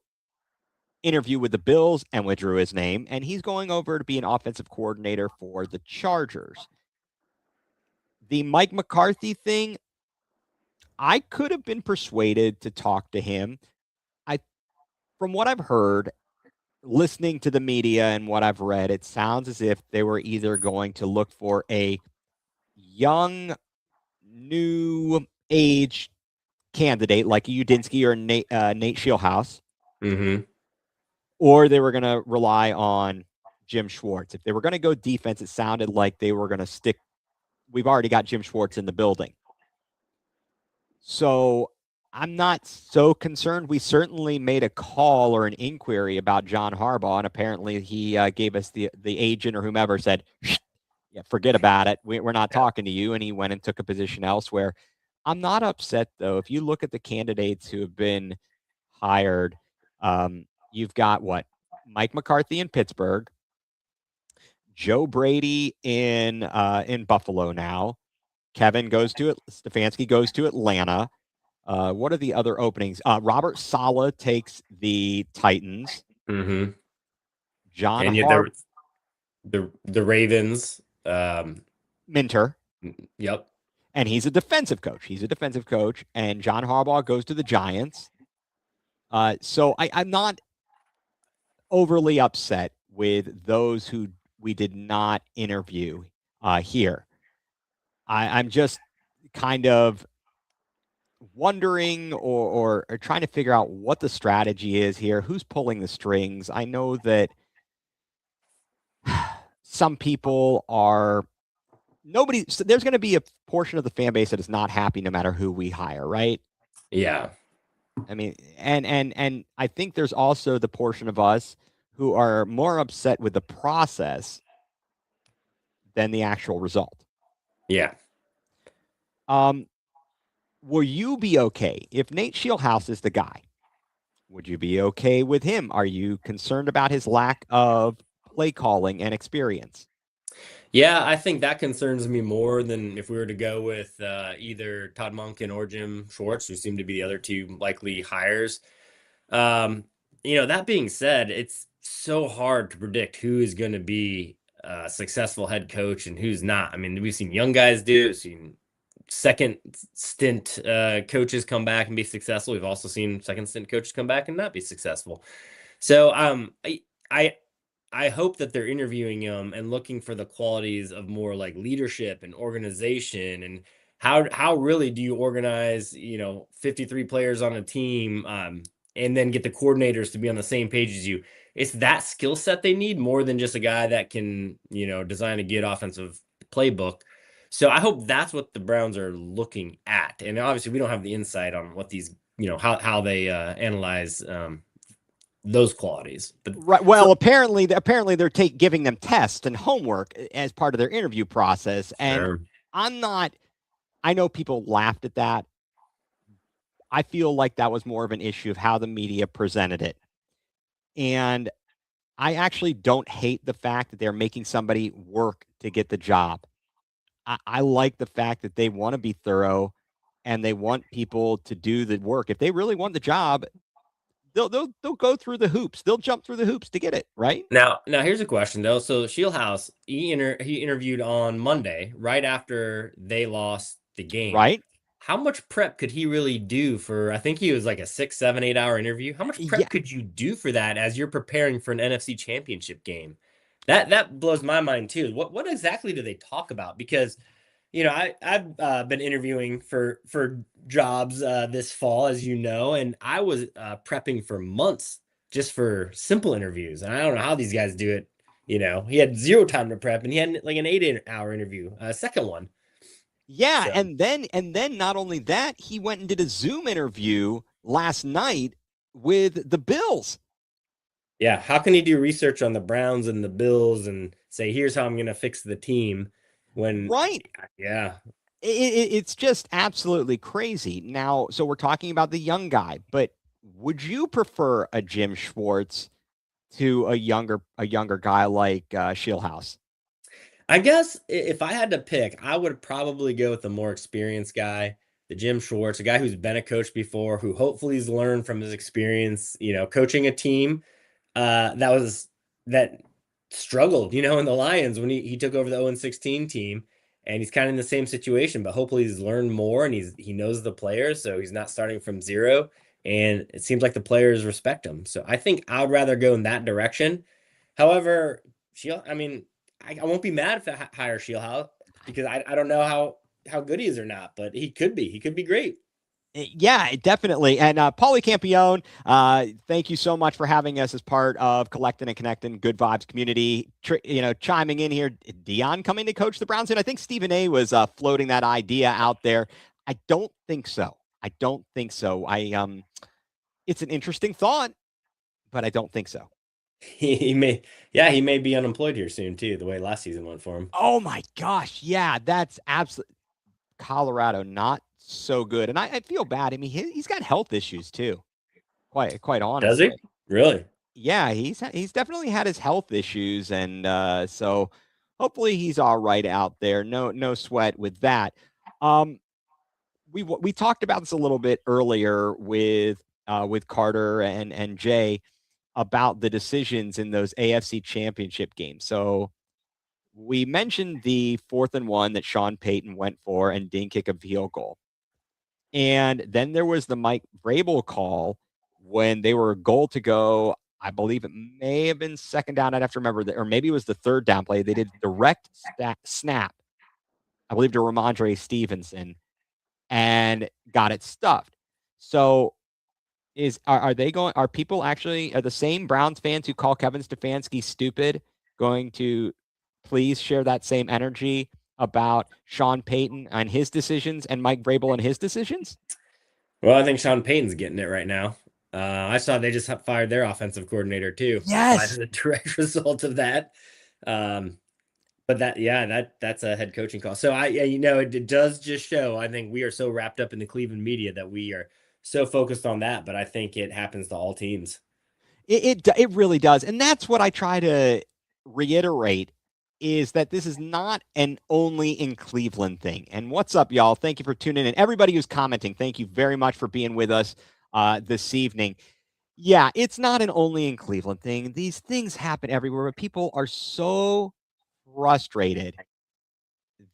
interview with the Bills and withdrew his name, and he's going over to be an offensive coordinator for the Chargers. The Mike McCarthy thing, I could have been persuaded to talk to him. From what I've heard, listening to the media and what I've read, it sounds as if they were either going to look for a young, new age candidate like Udinski or Nate Scheelhaase, or they were going to rely on Jim Schwartz. If they were going to go defense, it sounded like they were going to stick. We've already got Jim Schwartz in the building. So I'm not so concerned. We certainly made a call or an inquiry about John Harbaugh, and apparently he gave us the agent or whomever said, forget about it. We're not talking to you. And he went and took a position elsewhere. I'm not upset, though. If you look at the candidates who have been hired, you've got Mike McCarthy in Pittsburgh, Joe Brady in Buffalo now. Kevin goes to it. Stefanski goes to Atlanta. What are the other openings? Robert Saleh takes the Titans. Mm-hmm. John And yet the Ravens. Minter. Yep. And he's a defensive coach. And John Harbaugh goes to the Giants. So I'm not overly upset with those who we did not interview here. I'm just kind of wondering or trying to figure out what the strategy is here. Who's pulling the strings? I know that some people are so there's going to be a portion of the fan base that is not happy no matter who we hire, right? Yeah. I mean, and I think there's also the portion of us who are more upset with the process than the actual result. Yeah. Will you be okay if Nate Shieldhouse is the guy? Would you be okay with him? Are you concerned about his lack of play calling and experience? Yeah, I think that concerns me more than if we were to go with either Todd Monken or Jim Schwartz, who seem to be the other two likely hires. That being said, it's so hard to predict who is going to be a successful head coach and who's not. I mean, we've seen young guys do it, seen second stint coaches come back and be successful. We've also seen second stint coaches come back and not be successful. So I hope that they're interviewing him and looking for the qualities of more like leadership and organization and how really do you organize 53 players on a team and then get the coordinators to be on the same page as you. It's that skill set they need more than just a guy that can design a good offensive playbook. So I hope that's what the Browns are looking at. And obviously we don't have the insight on what these how they analyze those qualities. But right. Well, apparently they're giving them tests and homework as part of their interview process. And sure. I know people laughed at that. I feel like that was more of an issue of how the media presented it. And I actually don't hate the fact that they're making somebody work to get the job. I like the fact that they want to be thorough and they want people to do the work. If they really want the job, they'll go through the hoops. They'll jump through the hoops to get it, right? Now here's a question though. So Shieldhouse, he interviewed on Monday right after they lost the game. Right. How much prep could he really do for? I think he was like a 6, 7, 8 hour interview. How much prep could you do for that as you're preparing for an NFC Championship game? That blows my mind too. What exactly do they talk about? Because I've been interviewing for jobs this fall, as you know, and I was prepping for months just for simple interviews. And I don't know how these guys do it. He had 0 time to prep, and he had like an 8-hour interview, second one. Yeah, so. and then not only that, he went and did a Zoom interview last night with the Bills. Yeah, how can he do research on the Browns and the Bills and say, here's how I'm going to fix the team when right? Yeah. It's just absolutely crazy. Now, so we're talking about the young guy, but would you prefer a Jim Schwartz to a younger guy like Shieldhouse? I guess if I had to pick, I would probably go with the more experienced guy, the Jim Schwartz, a guy who's been a coach before, who hopefully has learned from his experience, coaching a team that struggled, in the Lions when he took over the 0-16 team, and he's kind of in the same situation, but hopefully he's learned more and he knows the players, so he's not starting from zero, and it seems like the players respect him. So I think I'd rather go in that direction. However, I won't be mad if I hire Shieldhouse because I don't know how good he is or not, but he could be great. Yeah, definitely. And Paulie Campione, thank you so much for having us as part of Collecting and Connecting Good Vibes community. Chiming in here, Dion coming to coach the Browns, and I think Stephen A was floating that idea out there. I don't think so. It's an interesting thought, but I don't think so. He may be unemployed here soon too, the way last season went for him. Oh my gosh, yeah, that's absolutely Colorado, not so good, and I feel bad. I mean, he's got health issues too. Quite honestly. Does he? Really? Yeah, he's definitely had his health issues, and so hopefully he's all right out there. No sweat with that. We talked about this a little bit earlier with Carter and Jay about the decisions in those AFC Championship games. So we mentioned the 4th and 1 that Sean Payton went for and didn't kick a field goal. And then there was the Mike Vrabel call when they were a goal to go. I believe it may have been 2nd down. I'd have to remember that, or maybe it was the 3rd down play. They did direct snap, I believe, to Ramondre Stevenson and got it stuffed. So are the same Browns fans who call Kevin Stefanski stupid going to please share that same energy about Sean Payton and his decisions and Mike Vrabel and his decisions? Well, I think Sean Payton's getting it right now. I saw they just fired their offensive coordinator too. Yes, as a direct result of that. But that's a head coaching call. So it does just show. I think we are so wrapped up in the Cleveland media that we are so focused on that. But I think it happens to all teams. It really does, and that's what I try to reiterate. Is that this is not an only in Cleveland thing. And what's up, y'all? Thank you for tuning in. Everybody who's commenting, thank you very much for being with us this evening. Yeah, it's not an only in Cleveland thing. These things happen everywhere, but people are so frustrated.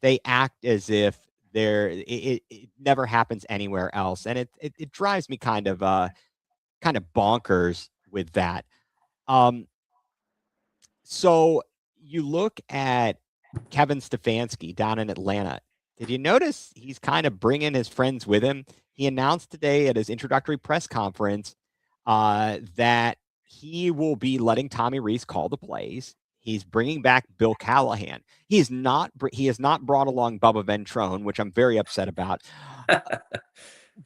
They act as if it never happens anywhere else. And it drives me kind of bonkers with that. So you look at Kevin Stefanski down in Atlanta. Did you notice he's kind of bringing his friends with him? He announced today at his introductory press conference that he will be letting Tommy Rees call the plays. He's bringing back Bill Callahan. He has not brought along Bubba Ventrone, which I'm very upset about.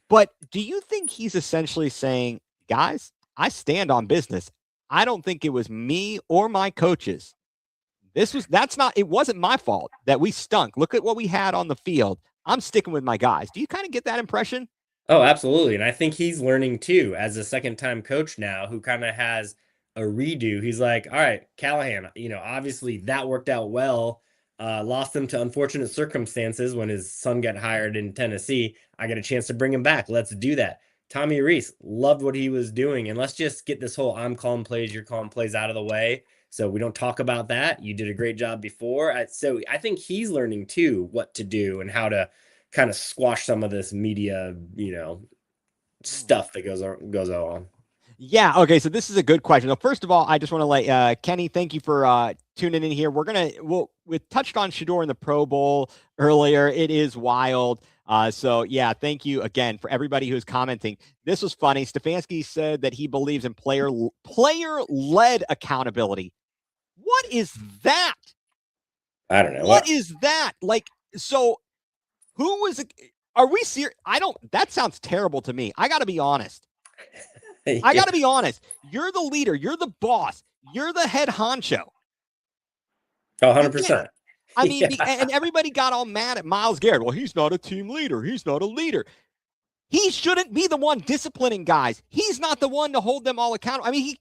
But do you think he's essentially saying, guys, I stand on business. I don't think it was me or my coaches. It wasn't my fault that we stunk. Look at what we had on the field. I'm sticking with my guys. Do you kind of get that impression? Oh, absolutely. And I think he's learning too, as a second-time coach now who kind of has a redo. He's like, all right, Callahan, obviously that worked out well. Lost him to unfortunate circumstances when his son got hired in Tennessee. I got a chance to bring him back. Let's do that. Tommy Rees loved what he was doing. And let's just get this whole I'm calling plays, you're calling plays out of the way. So we don't talk about that. You did a great job before. So I think he's learning too what to do and how to kind of squash some of this media, stuff that goes on. Yeah. Okay. So this is a good question. So first of all, I just want to let Kenny, thank you for tuning in here. We touched on Shedeur in the Pro Bowl earlier. It is wild. So yeah, thank you again for everybody who's commenting. This was funny. Stefanski said that he believes in player-led accountability. What is that? I don't know. What is that? So who was it? Are we serious? That sounds terrible to me. I got to be honest. Yeah. I got to be honest. You're the leader. You're the boss. You're the head honcho. Oh, 100%. I mean, and everybody got all mad at Myles Garrett. Well, he's not a team leader. He's not a leader. He shouldn't be the one disciplining guys. He's not the one to hold them all accountable. I mean,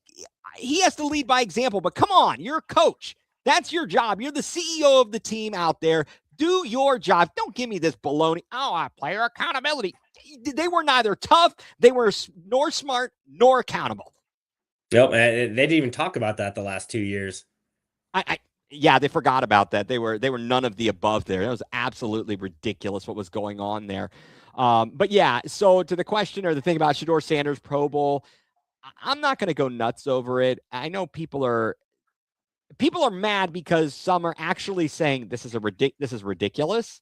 he has to lead by example, but come on, you're a coach. That's your job. You're the CEO of the team out there. Do your job. Don't give me this baloney. Player accountability. They were neither tough. They were nor smart nor accountable. Nope. They didn't even talk about that the last 2 years. Yeah, they forgot about that. They were none of the above there. It was absolutely ridiculous what was going on there. But yeah, so to the question or the thing about Shedeur Sanders Pro Bowl, I'm not going to go nuts over it. I know people are mad because some are actually saying this is ridiculous.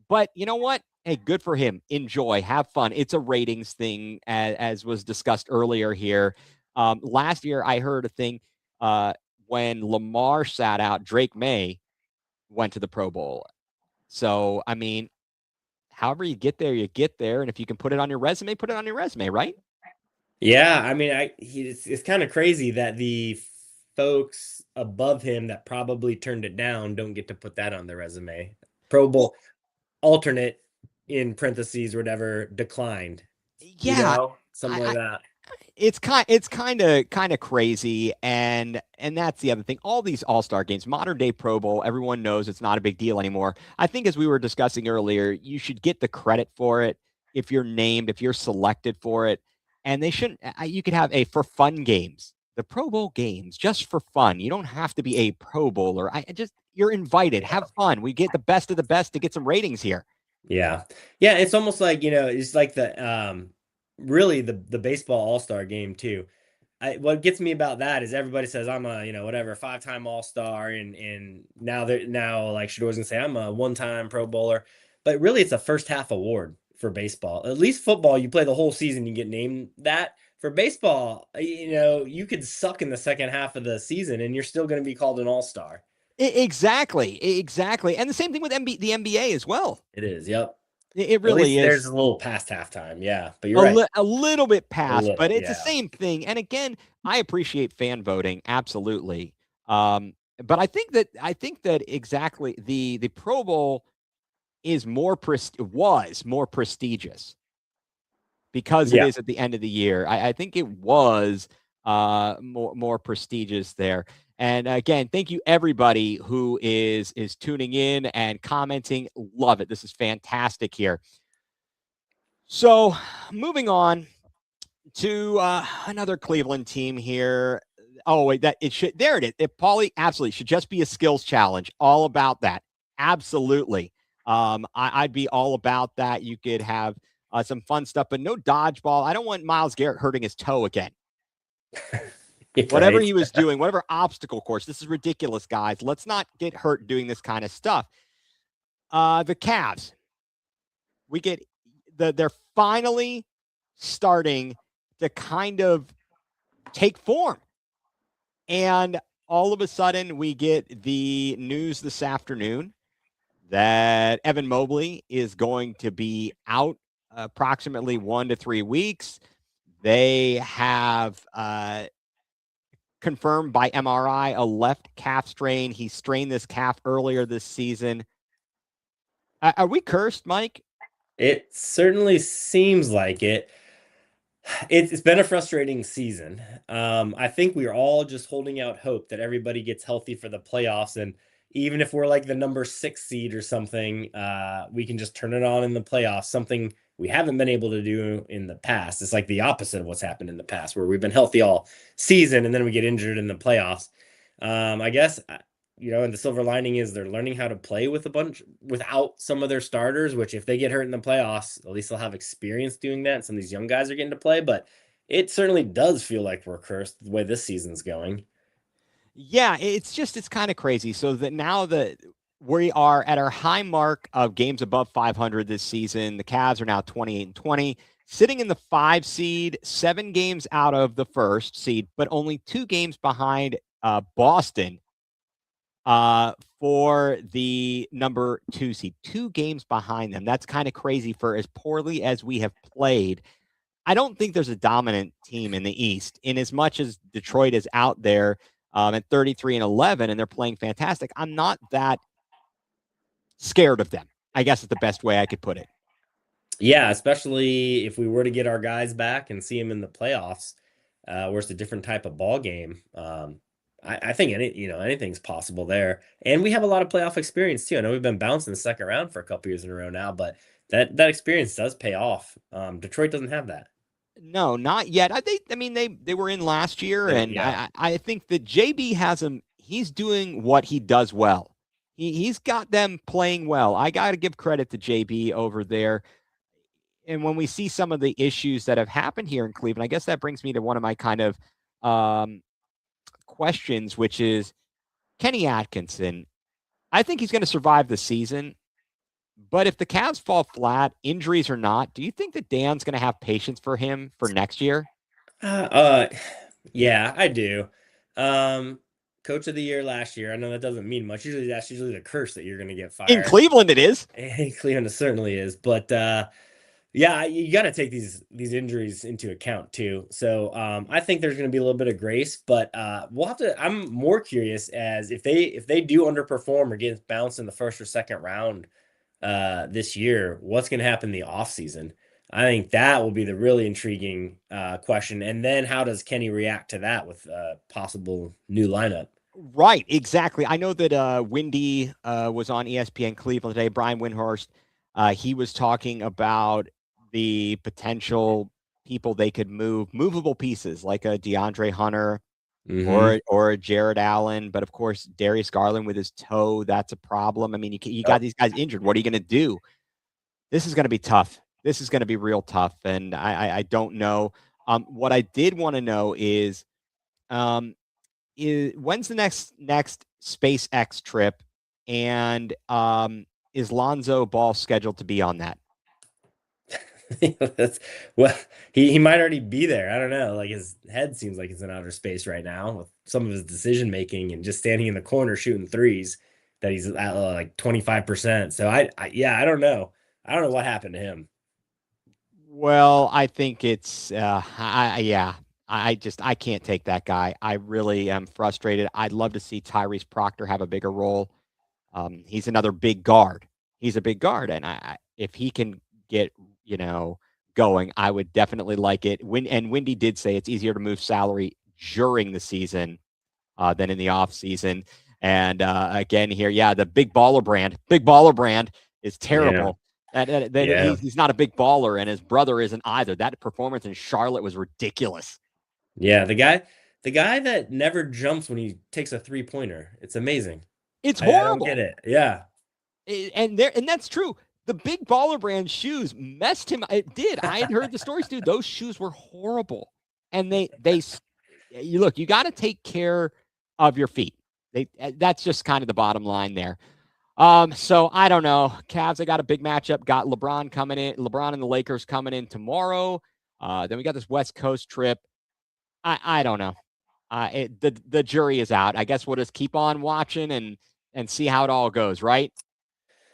But you know what? Hey, good for him. Enjoy, have fun. It's a ratings thing, as was discussed earlier here. Last year, I heard a thing when Lamar sat out, Drake May went to the Pro Bowl. So, I mean, however you get there, you get there. And if you can put it on your resume, put it on your resume, right? Yeah, I mean, it's kind of crazy that the folks above him that probably turned it down don't get to put that on their resume. Pro Bowl alternate in parentheses or whatever declined. Yeah, something like that. It's kind of crazy, and that's the other thing. All these all-star games, modern day Pro Bowl, everyone knows it's not a big deal anymore. I think, as we were discussing earlier, you should get the credit for it if you're named, if you're selected for it, and they shouldn't. You could have a for fun games, the Pro Bowl games, just for fun. You don't have to be a Pro Bowler. You're invited. Have fun. We get the best of the best to get some ratings here. Yeah. Yeah. It's almost like, it's like really the baseball all-star game too. What gets me about that is everybody says I'm a, whatever, 5-time all-star. And now like Shedeur's gonna say I'm a 1-time Pro Bowler, but really it's a first half award for baseball. At least football, you play the whole season, you get named that. For baseball, you could suck in the second half of the season and you're still going to be called an all-star. Exactly. And the same thing with the NBA as well. It is. Yep. It really is. There's a little past halftime. Yeah. But you're right. A little bit past, but it's the same thing. And again, I appreciate fan voting. Absolutely. But I think that exactly the Pro Bowl is was more prestigious because it is at the end of the year. I think it was more prestigious there. And again, thank you everybody who is tuning in and commenting. Love it. This is fantastic here. So moving on to another Cleveland team here. Oh, wait, there it is. Paulie, absolutely should just be a skills challenge. All about that. Absolutely. I'd be all about that. You could have some fun stuff, but no dodgeball. I don't want Myles Garrett hurting his toe again. Whatever he was doing, whatever obstacle course. This is ridiculous, guys. Let's not get hurt doing this kind of stuff. The Cavs. They're finally starting to kind of take form. And all of a sudden, we get the news this afternoon that Evan Mobley is going to be out approximately 1 to 3 weeks. They have confirmed by MRI a left calf strain. He strained this calf earlier this season. Are we cursed, Mike? It certainly seems like it. It's been a frustrating season. I think we're all just holding out hope that everybody gets healthy for the playoffs. And even if we're like the number 6 seed or something, we can just turn it on in the playoffs, something we haven't been able to do in the past. It's like the opposite of what's happened in the past, where we've been healthy all season and then we get injured in the playoffs. I guess, and the silver lining is they're learning how to play without some of their starters, which if they get hurt in the playoffs, at least they'll have experience doing that. And some of these young guys are getting to play, but it certainly does feel like we're cursed the way this season's going. Yeah, it's kind of crazy. So that now that we are at our high mark of games above 500 this season, the Cavs are now 28-20, sitting in the 5 seed, 7 games out of the 1st seed, but only 2 games behind Boston for the number 2 seed. 2 games behind them. That's kind of crazy for as poorly as we have played. I don't think there's a dominant team in the East. In as much as Detroit is out there at 33-11 and they're playing fantastic, I'm not that scared of them, I guess is the best way I could put it. Yeah, especially if we were to get our guys back and see them in the playoffs, where it's a different type of ball game. I think anything's possible there. And we have a lot of playoff experience too. I know we've been bouncing the second round for a couple years in a row now, but that experience does pay off. Detroit doesn't have that. No, not yet. They were in last year, and yeah. I think that JB has him. He's doing what he does well. He's got them playing well. I got to give credit to JB over there. And when we see some of the issues that have happened here in Cleveland, I guess that brings me to one of my kind of questions, which is Kenny Atkinson. I think he's going to survive the season. But if the Cavs fall flat, injuries or not, do you think that Dan's going to have patience for him for next year? Yeah, I do. Coach of the year last year. I know that doesn't mean much. That's usually the curse that you're going to get fired. In Cleveland, it is. In Cleveland, it certainly is. But yeah, you got to take these injuries into account too. So I think there's going to be a little bit of grace, but we'll have to. I'm more curious as if they do underperform or get bounced in the first or second round this year, what's going to happen in the offseason? I think that will be the really intriguing question. And then how does Kenny react to that with possible new lineup? Right, exactly. I know that Windy was on ESPN Cleveland today. Brian Windhorst, he was talking about the potential people they could move, movable pieces like a DeAndre Hunter or a Jared Allen. But of course, Darius Garland with his toe, that's a problem. I mean, you got these guys injured. What are you going to do? This is going to be tough. This is going to be real tough. And I don't know. What I did want to know is, when's the next SpaceX trip, and is Lonzo Ball scheduled to be on that? Well, he might already be there. I don't know. Like, his head seems like it's in outer space right now with some of his decision making and just standing in the corner shooting threes that he's at like 25%. So I don't know. I don't know what happened to him. Well, I think it's I can't take that guy. I really am frustrated. I'd love to see Tyrese Proctor have a bigger role. He's another big guard. He's a big guard, and if he can get going, I would definitely like it. Windy did say it's easier to move salary during the season than in the off season. And again here, the big baller brand is terrible. He's not a big baller, and his brother isn't either. That performance in Charlotte was ridiculous. Yeah, the guy that never jumps when he takes a 3-pointer. It's amazing. It's horrible. I don't get it. Yeah. And that's true. The big baller brand shoes messed him. It did. I had heard the stories, dude. Those shoes were horrible. And you got to take care of your feet. That's just kind of the bottom line there. So I don't know. Cavs, they got a big matchup. Got LeBron coming in. LeBron and the Lakers coming in tomorrow. Then we got this West Coast trip. I don't know. The jury is out. I guess we'll just keep on watching and see how it all goes, right?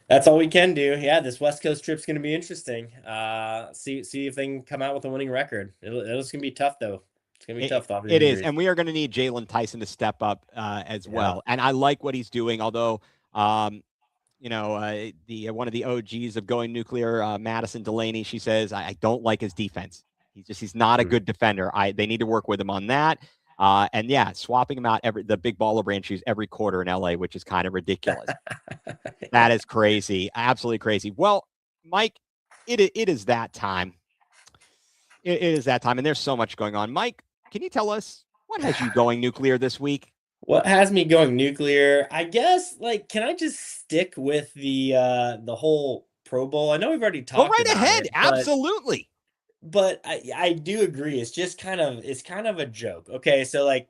That's all we can do. Yeah, this West Coast trip's going to be interesting. See if they can come out with a winning record. It's going to be tough, though. It's going to be tough. It is, and we are going to need Jalen Tyson to step up as well. And I like what he's doing, although, one of the OGs of going nuclear, Madison Delaney, she says, I don't like his defense. He's not a good defender. They need to work with him on that. Swapping him out the big baller brand shoes every quarter in LA, which is kind of ridiculous. That is crazy. Absolutely crazy. Well, Mike, it is that time. It is that time. And there's so much going on. Mike, can you tell us what has you going nuclear this week? What has me going nuclear? I guess, can I just stick with the whole Pro Bowl? I know we've already talked about it. Go right ahead. Absolutely. But I do agree. It's just kind of a joke. Okay. So I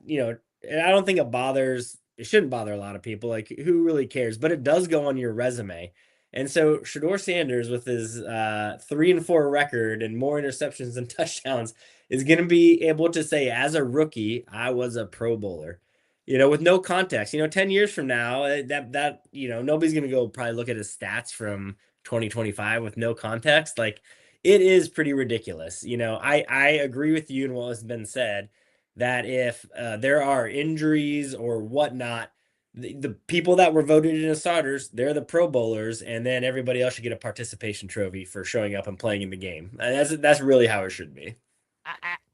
don't think it shouldn't bother a lot of people. Like, who really cares? But it does go on your resume. And so Shedeur Sanders, with his 3-4 record and more interceptions than touchdowns, is going to be able to say, as a rookie, I was a Pro Bowler, with no context. 10 years from now, that nobody's going to go probably look at his stats from 2025 with no context. It is pretty ridiculous. I agree with you and what has been said, that if there are injuries or whatnot, the people that were voted in as starters, they're the Pro Bowlers, and then everybody else should get a participation trophy for showing up and playing in the game. That's really how it should be.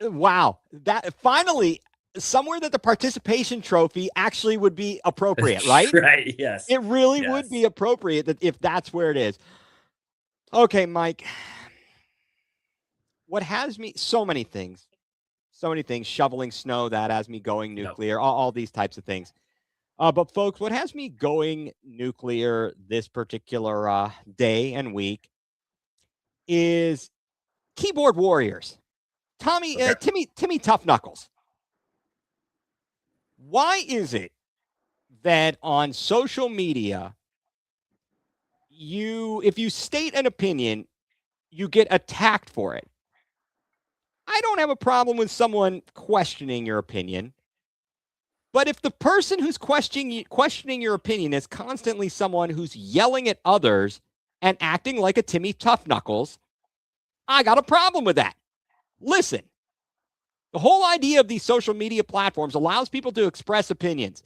Wow. That finally somewhere that the participation trophy actually would be appropriate, right? Right. Yes. It really would be appropriate if that's where it is. Okay, Mike. What has me, so many things, shoveling snow, that has me going nuclear, all these types of things. But folks, what has me going nuclear this particular day and week is keyboard warriors. Timmy Tough Knuckles. Why is it that on social media, if you state an opinion, you get attacked for it? I don't have a problem with someone questioning your opinion. But if the person who's questioning your opinion is constantly someone who's yelling at others and acting like a Timmy Tough Knuckles, I got a problem with that. Listen, the whole idea of these social media platforms allows people to express opinions.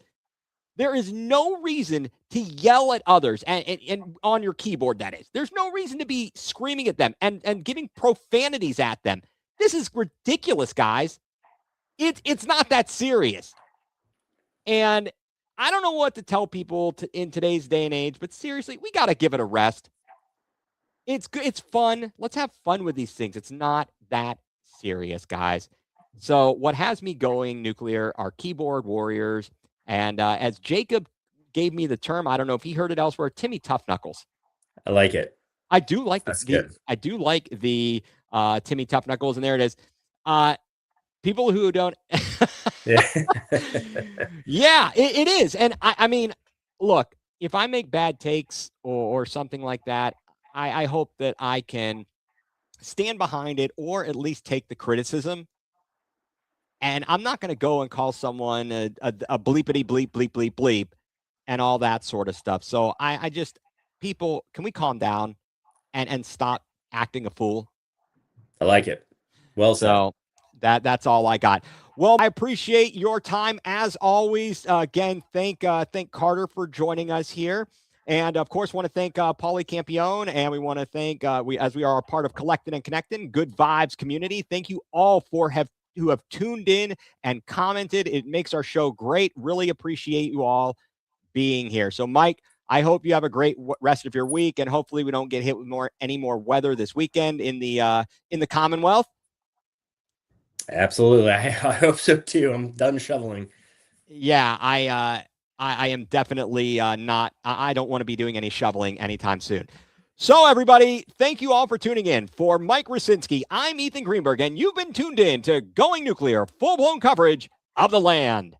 There is no reason to yell at others and on your keyboard, that is. There's no reason to be screaming at them and giving profanities at them. This is ridiculous, guys. It's not that serious. And I don't know what to tell people in today's day and age, but seriously, we got to give it a rest. It's good. It's fun. Let's have fun with these things. It's not that serious, guys. So what has me going, nuCLEar, are keyboard warriors. And as Jacob gave me the term, I don't know if he heard it elsewhere, Timmy Tough Knuckles. I like it. I do like I do like the Timmy Tough Knuckles, and there it is. People who don't Yeah. Yeah, it is. And I mean, look, if I make bad takes or something like that, I hope that I can stand behind it or at least take the criticism. And I'm not going to go and call someone a bleepity bleep, bleep, bleep, bleep, and all that sort of stuff. So I just, people, can we calm down and stop acting a fool? I like it. Well said. So that's all I got. Well, I appreciate your time as always. Again, thank Carter for joining us here. And of course, want to thank Paulie Campione, and we want to thank as we are a part of Collected and Connected, Good Vibes community. Thank you all who have tuned in and commented. It makes our show great. Really appreciate you all being here. So, Mike, I hope you have a great rest of your week, and hopefully we don't get hit with any more weather this weekend in the Commonwealth. Absolutely. I hope so too. I'm done shoveling. Yeah, I am definitely not. I don't want to be doing any shoveling anytime soon. So, everybody, thank you all for tuning in. For Mike Rasinski, I'm Ethan Greenberg, and you've been tuned in to Going nuCLEar, full-blown coverage of the land.